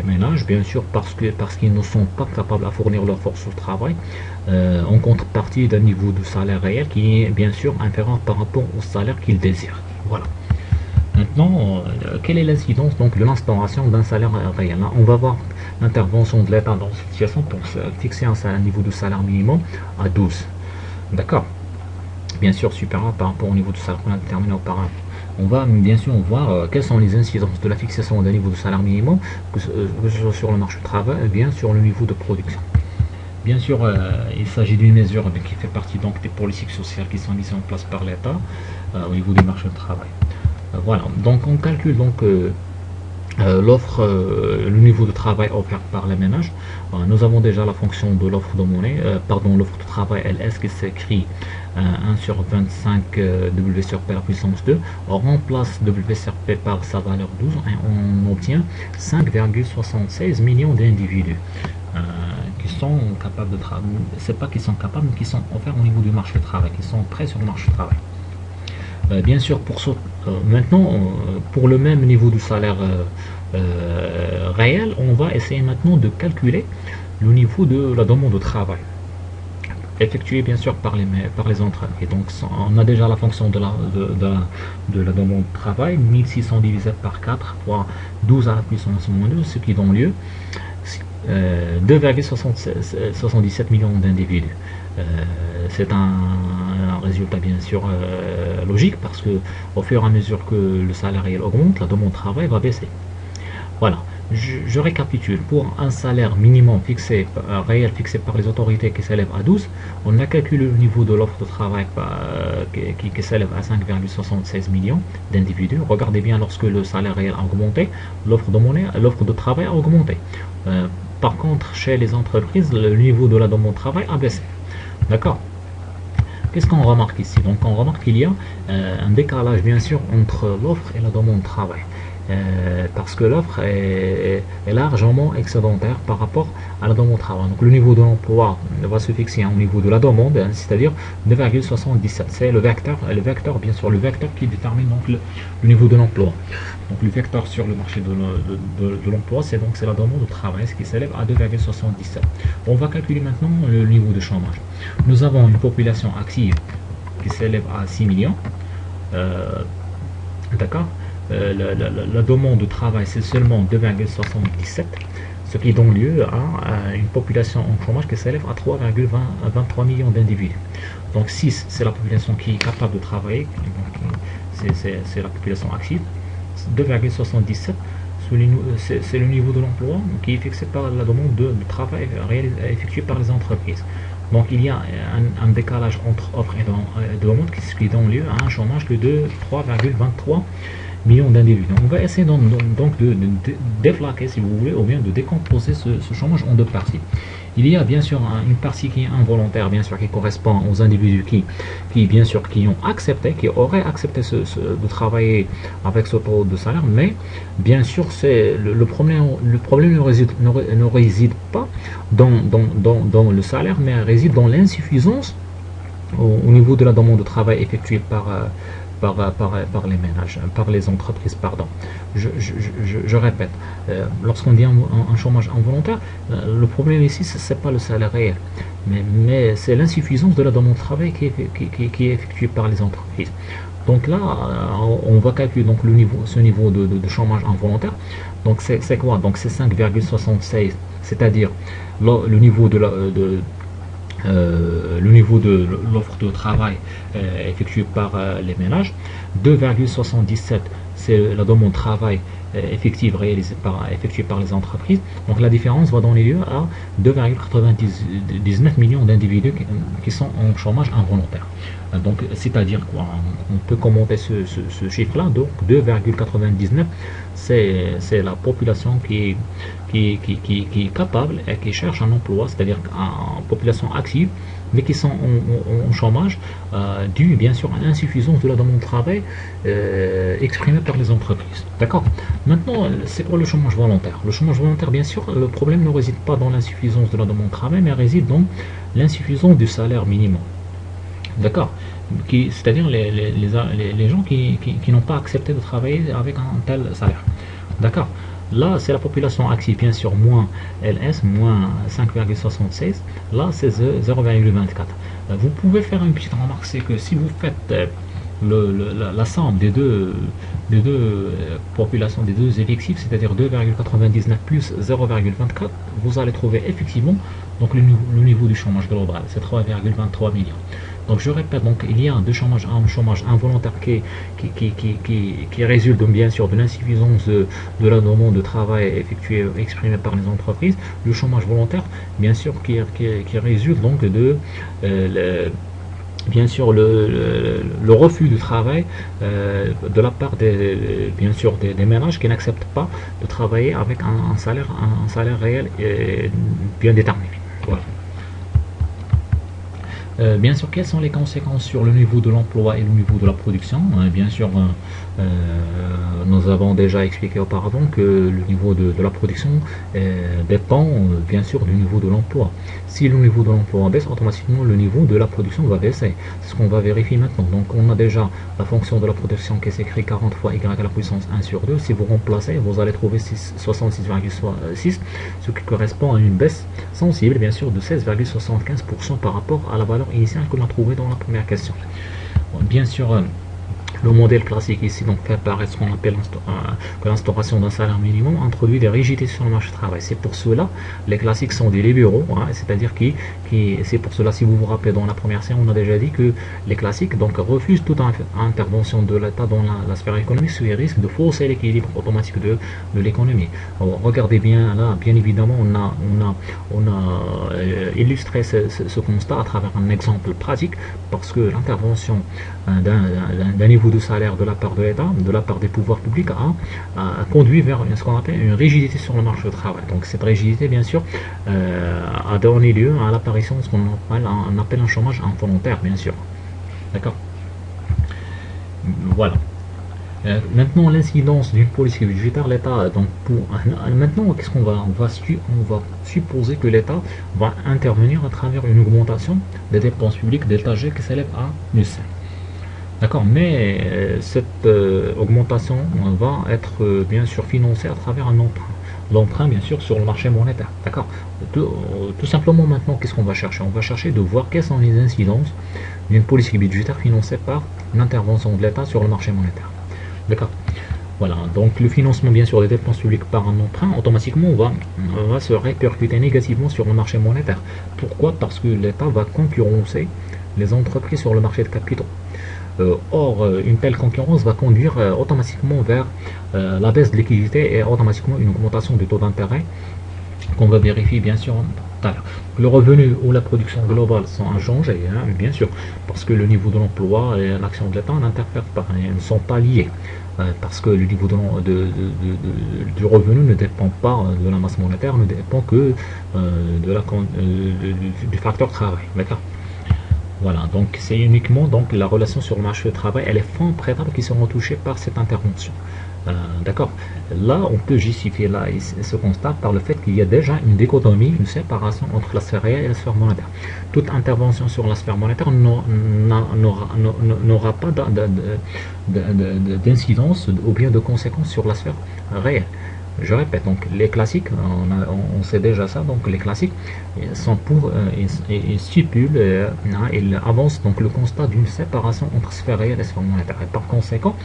Speaker 1: ménages, bien sûr parce qu'ils ne sont pas capables à fournir leur force de travail en contrepartie d'un niveau de salaire réel qui est bien sûr inférieur par rapport au salaire qu'ils désirent. Voilà. Maintenant, quelle est l'incidence donc de l'instauration d'un salaire réel? Là, on va voir l'intervention de l'État dans cette situation pour fixer un niveau de salaire minimum à 12. D'accord? Bien sûr supérieur par rapport au niveau de salaire qu'on a déterminé auparavant. On va bien sûr voir quelles sont les incidences de la fixation d'un niveau de salaire minimum, que ce soit sur le marché du travail ou bien sur le niveau de production. Bien sûr, il s'agit d'une mesure qui fait partie donc des politiques sociales qui sont mises en place par l'État au niveau du marché du travail. Voilà, donc on calcule donc le niveau de travail offert par les ménages. Nous avons déjà la fonction de l'offre de monnaie, l'offre de travail LS qui s'écrit 1 sur 25 W sur P à la puissance 2. On remplace W sur P par sa valeur 12 et on obtient 5,76 millions d'individus qui sont capables de travailler. C'est pas qu'ils sont capables, mais qui sont offerts au niveau du marché du travail, qui sont prêts sur le marché du travail. Bien sûr, maintenant, pour le même niveau de salaire réel, on va essayer maintenant de calculer le niveau de la demande de travail effectuée bien sûr par les entreprises. Donc on a déjà la fonction de la demande de travail, 1600 divisé par 4 fois 12 à la puissance moins 2, ce qui donne lieu 2,77 millions d'individus. C'est un résultat bien sûr logique parce que au fur et à mesure que le salaire réel augmente, la demande de travail va baisser. Voilà, je récapitule. Pour un salaire minimum réel fixé par les autorités qui s'élève à 12, on a calculé le niveau de l'offre de travail qui s'élève à 5,76 millions d'individus. Regardez bien, lorsque le salaire réel a augmenté, l'offre de travail a augmenté. Par contre, chez les entreprises, le niveau de la demande de travail a baissé. D'accord? Qu'est-ce qu'on remarque ici? Donc on remarque qu'il y a un décalage bien sûr entre l'offre et la demande de travail. Parce que l'offre est largement excédentaire par rapport à la demande de travail. Donc le niveau de l'emploi va se fixer au niveau de la demande, c'est-à-dire 2,77. C'est le vecteur bien sûr, le vecteur qui détermine donc le niveau de l'emploi. Donc le vecteur sur le marché de l'emploi, c'est la demande de travail, ce qui s'élève à 2,77. On va calculer maintenant le niveau de chômage. Nous avons une population active qui s'élève à 6 millions. D'accord? La demande de travail, c'est seulement 2,77, ce qui donne lieu à une population en chômage qui s'élève à 3,23 millions d'individus. Donc 6, c'est la population qui est capable de travailler, c'est la population active. 2,77, c'est le niveau de l'emploi qui est fixé par la demande de travail effectuée par les entreprises. Donc il y a un décalage entre offre et demande qui donne lieu à un chômage de 3,23 millions d'individus. On va essayer donc de déflaquer, si vous voulez, ou bien de décomposer ce chômage en deux parties. Il y a bien sûr une partie qui est involontaire, bien sûr, qui correspond aux individus bien sûr, qui ont accepté, qui auraient accepté de travailler avec ce taux de salaire, mais bien sûr, le problème ne réside pas dans le salaire, mais réside dans l'insuffisance au niveau de la demande de travail effectuée par les ménages, par les entreprises, pardon. Je répète, lorsqu'on dit un chômage involontaire, le problème ici, ce n'est pas le salaire réel, mais c'est l'insuffisance de la demande de travail qui est effectuée par les entreprises. Donc là, on va calculer donc ce niveau de chômage involontaire. Donc c'est quoi? Donc c'est 5,76, c'est-à-dire le niveau de l'offre de travail effectuée par les ménages. 2,77, c'est la demande de travail effective effectuée par les entreprises. Donc la différence va donner lieu à 2,99 millions d'individus qui sont en chômage involontaire. Donc c'est-à-dire quoi? On peut commenter ce chiffre-là. Donc 2,99, c'est la population qui est capable et qui cherche un emploi, c'est-à-dire une population active, mais qui sont en chômage, dû bien sûr à l'insuffisance de la demande de travail exprimée par les entreprises. D'accord? Maintenant, c'est quoi le chômage volontaire? Le chômage volontaire, bien sûr, le problème ne réside pas dans l'insuffisance de la demande de travail, mais réside dans l'insuffisance du salaire minimum. D'accord? C'est-à-dire les gens qui n'ont pas accepté de travailler avec un tel salaire. D'accord? Là, c'est la population active, bien sûr, moins LS, moins 5,76. Là, c'est 0,24. Vous pouvez faire une petite remarque, c'est que si vous faites la somme des deux populations, des deux effectifs, c'est-à-dire 2,99 plus 0,24, vous allez trouver effectivement donc le niveau du chômage global, c'est 3,23 millions. Donc je répète, donc il y a un chômage involontaire qui résulte bien sûr de l'insuffisance de la demande de travail exprimée par les entreprises. Le chômage volontaire, bien sûr, qui résulte donc de bien sûr le refus du travail de la part bien sûr des ménages qui n'acceptent pas de travailler avec un salaire réel bien déterminé. Voilà. Bien sûr, quelles sont les conséquences sur le niveau de l'emploi et le niveau de la production? Bien sûr, nous avons déjà expliqué auparavant que le niveau de la production dépend bien sûr du niveau de l'emploi. Si le niveau de l'emploi baisse, automatiquement le niveau de la production va baisser. C'est ce qu'on va vérifier maintenant. Donc on a déjà la fonction de la production qui s'écrit 40 fois y à la puissance 1 sur 2. Si vous remplacez, vous allez trouver 66,6, ce qui correspond à une baisse sensible, bien sûr, de 16,75% par rapport à la valeur initiale que l'on a trouvée dans la première question. Bien sûr, le modèle classique ici donc apparaît ce qu'on appelle l'instauration d'un salaire minimum introduit des rigidités sur le marché du travail. C'est pour cela les classiques sont des libéraux, hein, c'est-à-dire c'est pour cela, si vous vous rappelez dans la première séance, on a déjà dit que les classiques donc refusent toute intervention de l'État dans la sphère économique sous les risques de fausser l'équilibre automatique de l'économie. Regardez bien là, bien évidemment, on a illustré ce constat à travers un exemple pratique, parce que l'intervention d'un niveau de salaire de la part de l'État, de la part des pouvoirs publics, a conduit vers ce qu'on appelle une rigidité sur le marché du travail. Donc cette rigidité, bien sûr, a donné lieu à l'apparition de ce qu'on appelle un chômage involontaire, bien sûr. D'accord? Voilà. Maintenant, l'incidence d'une politique budgétaire, l'État, donc maintenant, qu'est-ce qu'on va, on va supposer que l'État va intervenir à travers une augmentation des dépenses publiques d'étagère qui s'élève à 1,5. D'accord, mais cette augmentation va être bien sûr financée à travers un emprunt. L'emprunt, bien sûr, sur le marché monétaire. D'accord. Tout simplement, maintenant, qu'est-ce qu'on va chercher? On va chercher de voir quelles sont les incidences d'une politique budgétaire financée par l'intervention de l'État sur le marché monétaire. D'accord. Voilà, donc le financement bien sûr des dépenses publiques par un emprunt automatiquement va se répercuter négativement sur le marché monétaire. Pourquoi? Parce que l'État va concurrencer les entreprises sur le marché de capitaux. Or, une telle concurrence va conduire automatiquement vers la baisse de liquidité et automatiquement une augmentation du taux d'intérêt qu'on va vérifier bien sûr tout à l'heure. Le revenu ou la production globale sont inchangés, hein, bien sûr, parce que le niveau de l'emploi et l'action de l'État n'interfèrent pas, ils ne sont pas liés. parce que le niveau du revenu ne dépend pas de la masse monétaire, ne dépend que du facteur travail. D'accord. Voilà, donc c'est uniquement donc la relation sur le marché du travail et les fonds prêtables qui seront touchés par cette intervention. D'accord. Là, on peut justifier là ce constat par le fait qu'il y a déjà une dichotomie, une séparation entre la sphère réelle et la sphère monétaire. Toute intervention sur la sphère monétaire n'aura pas d'incidence ou bien de conséquences sur la sphère réelle. Je répète, donc les classiques, on sait déjà ça, donc les classiques sont pour, ils stipulent, ils avancent donc le constat d'une séparation entre sphère réelle et sphère monétaire. Et par conséquent,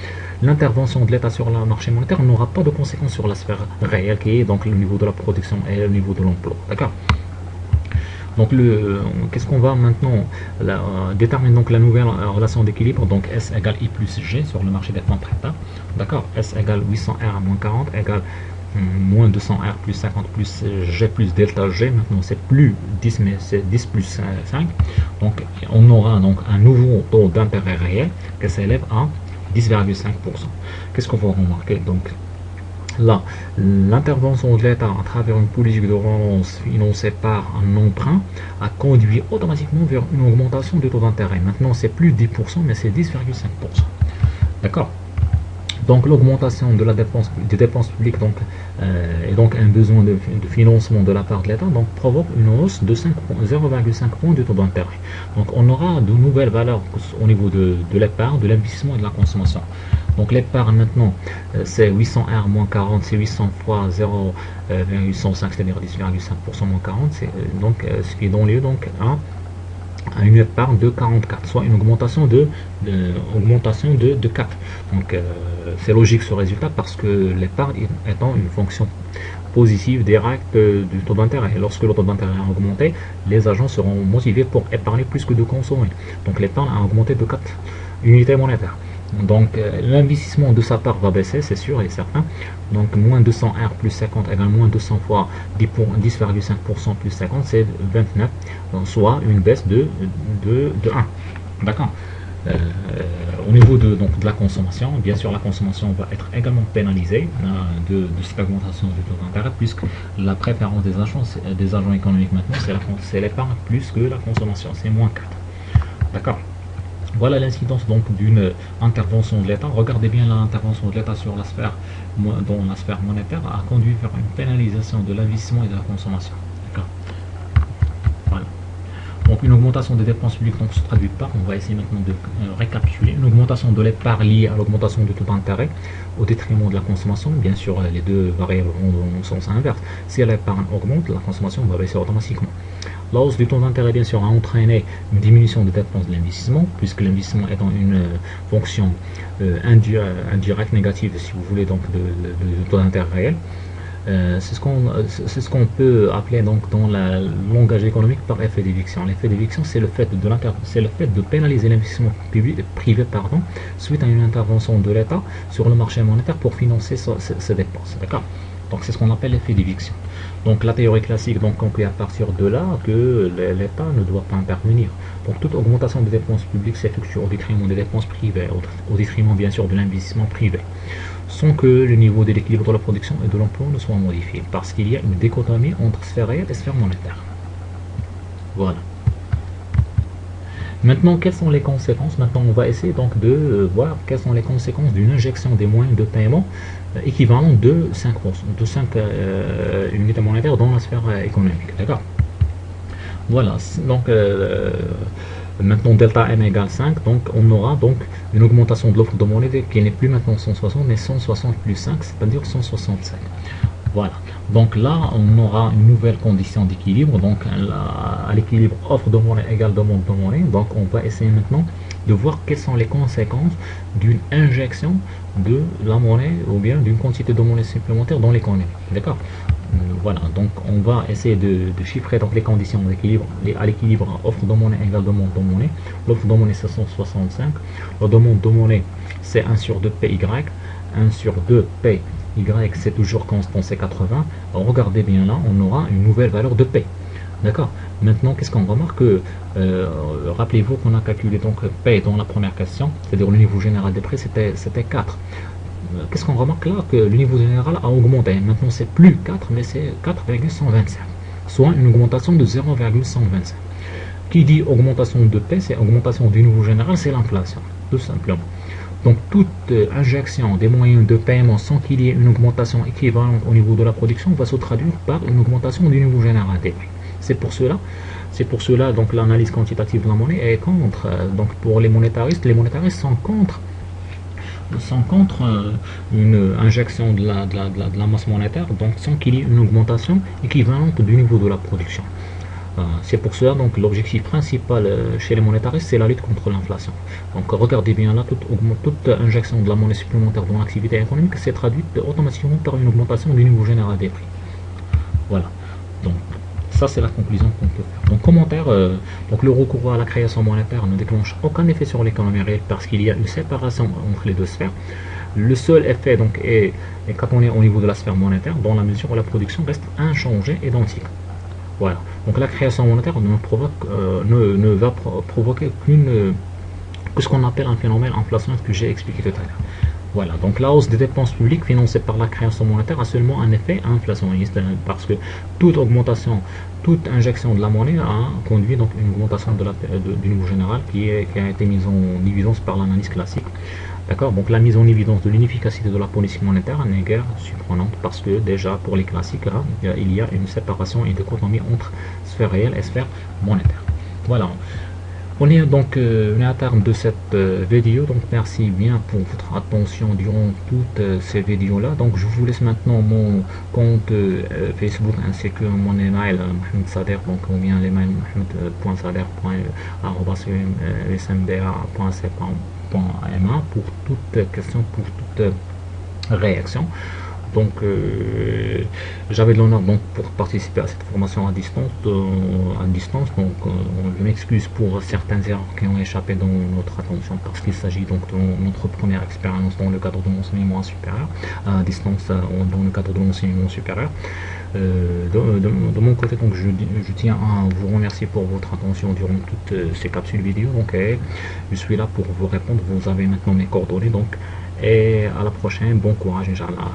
Speaker 1: l'intervention de l'État sur le marché monétaire n'aura pas de conséquences sur la sphère réelle, qui est donc le niveau de la production et le niveau de l'emploi. D'accord. Donc, qu'est-ce qu'on va maintenant déterminer donc la nouvelle relation d'équilibre, donc S égale I plus G sur le marché des fonds prêtables. D'accord. S égale 800R moins 40 égale moins 200R plus 50 plus G plus delta G. Maintenant, c'est plus 10, mais c'est 10 plus 5. Donc, on aura donc un nouveau taux d'intérêt réel qui s'élève à 10,5%. Qu'est-ce qu'on va remarquer? Donc, là, l'intervention de l'État à travers une politique de relance financée par un emprunt a conduit automatiquement vers une augmentation du taux d'intérêt. Maintenant, c'est plus 10%, mais c'est 10,5%. D'accord. Donc l'augmentation de la dépense, des dépenses publiques et donc un besoin de financement de la part de l'État donc provoque une hausse de 0,5 points du taux d'intérêt. Donc on aura de nouvelles valeurs au niveau de l'épargne, de l'investissement et de la consommation. Donc l'épargne maintenant c'est 800R moins 40, c'est 800 fois 0,105, c'est-à-dire 10,5% moins 40, c'est donc ce qui donne lieu donc à une épargne de 44, soit une augmentation de 4. Donc c'est logique ce résultat parce que l'épargne étant une fonction positive directe du taux d'intérêt. Lorsque le taux d'intérêt a augmenté, les agents seront motivés pour épargner plus que de consommer. Donc l'épargne a augmenté de 4 unités monétaires. Donc l'investissement de sa part va baisser, c'est sûr et certain. Donc moins 200R plus 50 égale moins 200 fois 10,5% plus 50, c'est 29, donc, soit une baisse de 1. D'accord. Au niveau de la consommation, bien sûr la consommation va être également pénalisée de cette augmentation du taux d'intérêt, puisque la préférence des agents économiques maintenant, c'est l'épargne plus que la consommation, c'est moins 4. D'accord. Voilà l'incidence donc d'une intervention de l'État. Regardez bien l'intervention de l'État sur la sphère, dont la sphère monétaire a conduit vers une pénalisation de l'investissement et de la consommation. D'accord. Voilà. Donc une augmentation des dépenses publiques donc, se traduit par, on va essayer maintenant de récapituler, une augmentation de l'épargne liée à l'augmentation du taux d'intérêt au détriment de la consommation. Bien sûr, les deux variables vont dans le sens inverse. Si l'épargne augmente, la consommation va baisser automatiquement. La hausse du taux d'intérêt, bien sûr, a entraîné une diminution des dépenses de l'investissement, puisque l'investissement étant une fonction indirecte négative, si vous voulez, donc de taux d'intérêt réel. C'est ce qu'on peut appeler donc dans le langage économique par effet d'éviction. L'effet d'éviction, c'est le fait de pénaliser l'investissement privé suite à une intervention de l'État sur le marché monétaire pour financer ses dépenses. D'accord. Donc c'est ce qu'on appelle l'effet d'éviction. Donc la théorie classique donc conclut à partir de là que l'État ne doit pas intervenir. Donc toute augmentation des dépenses publiques s'effectue au détriment des dépenses privées, au détriment bien sûr de l'investissement privé, sans que le niveau de l'équilibre de la production et de l'emploi ne soit modifié, parce qu'il y a une dichotomie entre sphère réelle et sphère monétaire. Voilà. Maintenant, quelles sont les conséquences? Maintenant, on va essayer donc de voir quelles sont les conséquences d'une injection des moyens de paiement équivalent de 5 unités monétaires dans la sphère économique. D'accord. Voilà. Donc, maintenant, delta M égale 5. Donc, on aura donc une augmentation de l'offre de monnaie qui n'est plus maintenant 160, mais 160 plus 5, c'est-à-dire 165. Voilà. Donc là, on aura une nouvelle condition d'équilibre. Donc à l'équilibre offre de monnaie égale demande de monnaie. Donc on va essayer maintenant de voir quelles sont les conséquences d'une injection de la monnaie ou bien d'une quantité de monnaie supplémentaire dans l'économie. D'accord. Voilà. Donc on va essayer de chiffrer donc les conditions d'équilibre. À l'équilibre offre de monnaie égale demande de monnaie. L'offre de monnaie c'est 165. La demande de monnaie c'est 1 sur 2 PY. 1 sur 2 P Y c'est toujours constant, c'est 80. Alors, regardez bien là, on aura une nouvelle valeur de P. D'accord. Maintenant, qu'est-ce qu'on remarque? Rappelez-vous qu'on a calculé donc P dans la première question, c'est-à-dire le niveau général des prix, c'était 4. qu'est-ce qu'on remarque là? Que le niveau général a augmenté. Maintenant, c'est plus 4, mais c'est 4,125, soit une augmentation de 0,125. Qui dit augmentation de P, c'est augmentation du niveau général, c'est l'inflation, tout simplement. Donc, toute injection des moyens de paiement sans qu'il y ait une augmentation équivalente au niveau de la production va se traduire par une augmentation du niveau général des prix. C'est pour cela donc l'analyse quantitative de la monnaie est contre. Donc, pour les monétaristes sont contre une injection de la masse monétaire, donc sans qu'il y ait une augmentation équivalente du niveau de la production. C'est pour cela donc l'objectif principal chez les monétaristes, c'est la lutte contre l'inflation. Donc regardez bien là, toute injection de la monnaie supplémentaire dans l'activité économique s'est traduite automatiquement par une augmentation du niveau général des prix. Voilà. Donc ça c'est la conclusion qu'on peut faire. Donc commentaire, donc le recours à la création monétaire ne déclenche aucun effet sur l'économie réelle parce qu'il y a une séparation entre les deux sphères. Le seul effet donc est quand on est au niveau de la sphère monétaire, dans la mesure où la production reste inchangée, identique. Voilà. Donc la création monétaire ne va provoquer que ce qu'on appelle un phénomène inflationniste que j'ai expliqué tout à l'heure. Voilà, donc la hausse des dépenses publiques financées par la création monétaire a seulement un effet inflationniste parce que toute augmentation, toute injection de la monnaie a conduit donc une augmentation du niveau général qui a été mise en évidence par l'analyse classique. D'accord. Donc la mise en évidence de l'inefficacité de la politique monétaire n'est guère surprenante parce que déjà pour les classiques, là, il y a une séparation et une dichotomie entre sphère réelle et sphère monétaire. Voilà. On est donc à terme de cette vidéo, donc merci bien pour votre attention durant toutes ces vidéos là. Donc je vous laisse maintenant mon compte Facebook ainsi que mon email Mohamed Sader, donc ou bien l'email mohamed.sader.usmda.c.ma pour toute question, pour toute réaction. Donc j'avais de l'honneur donc pour participer à cette formation à distance, donc je m'excuse pour certaines erreurs qui ont échappé dans notre attention parce qu'il s'agit donc de notre première expérience dans le cadre de l'enseignement supérieur à distance, dans le cadre de l'enseignement supérieur. De mon côté, donc je tiens à vous remercier pour votre attention durant toutes ces capsules vidéo. Donc je suis là pour vous répondre. Vous avez maintenant mes coordonnées, donc et à la prochaine. Bon courage, Inch'Allah.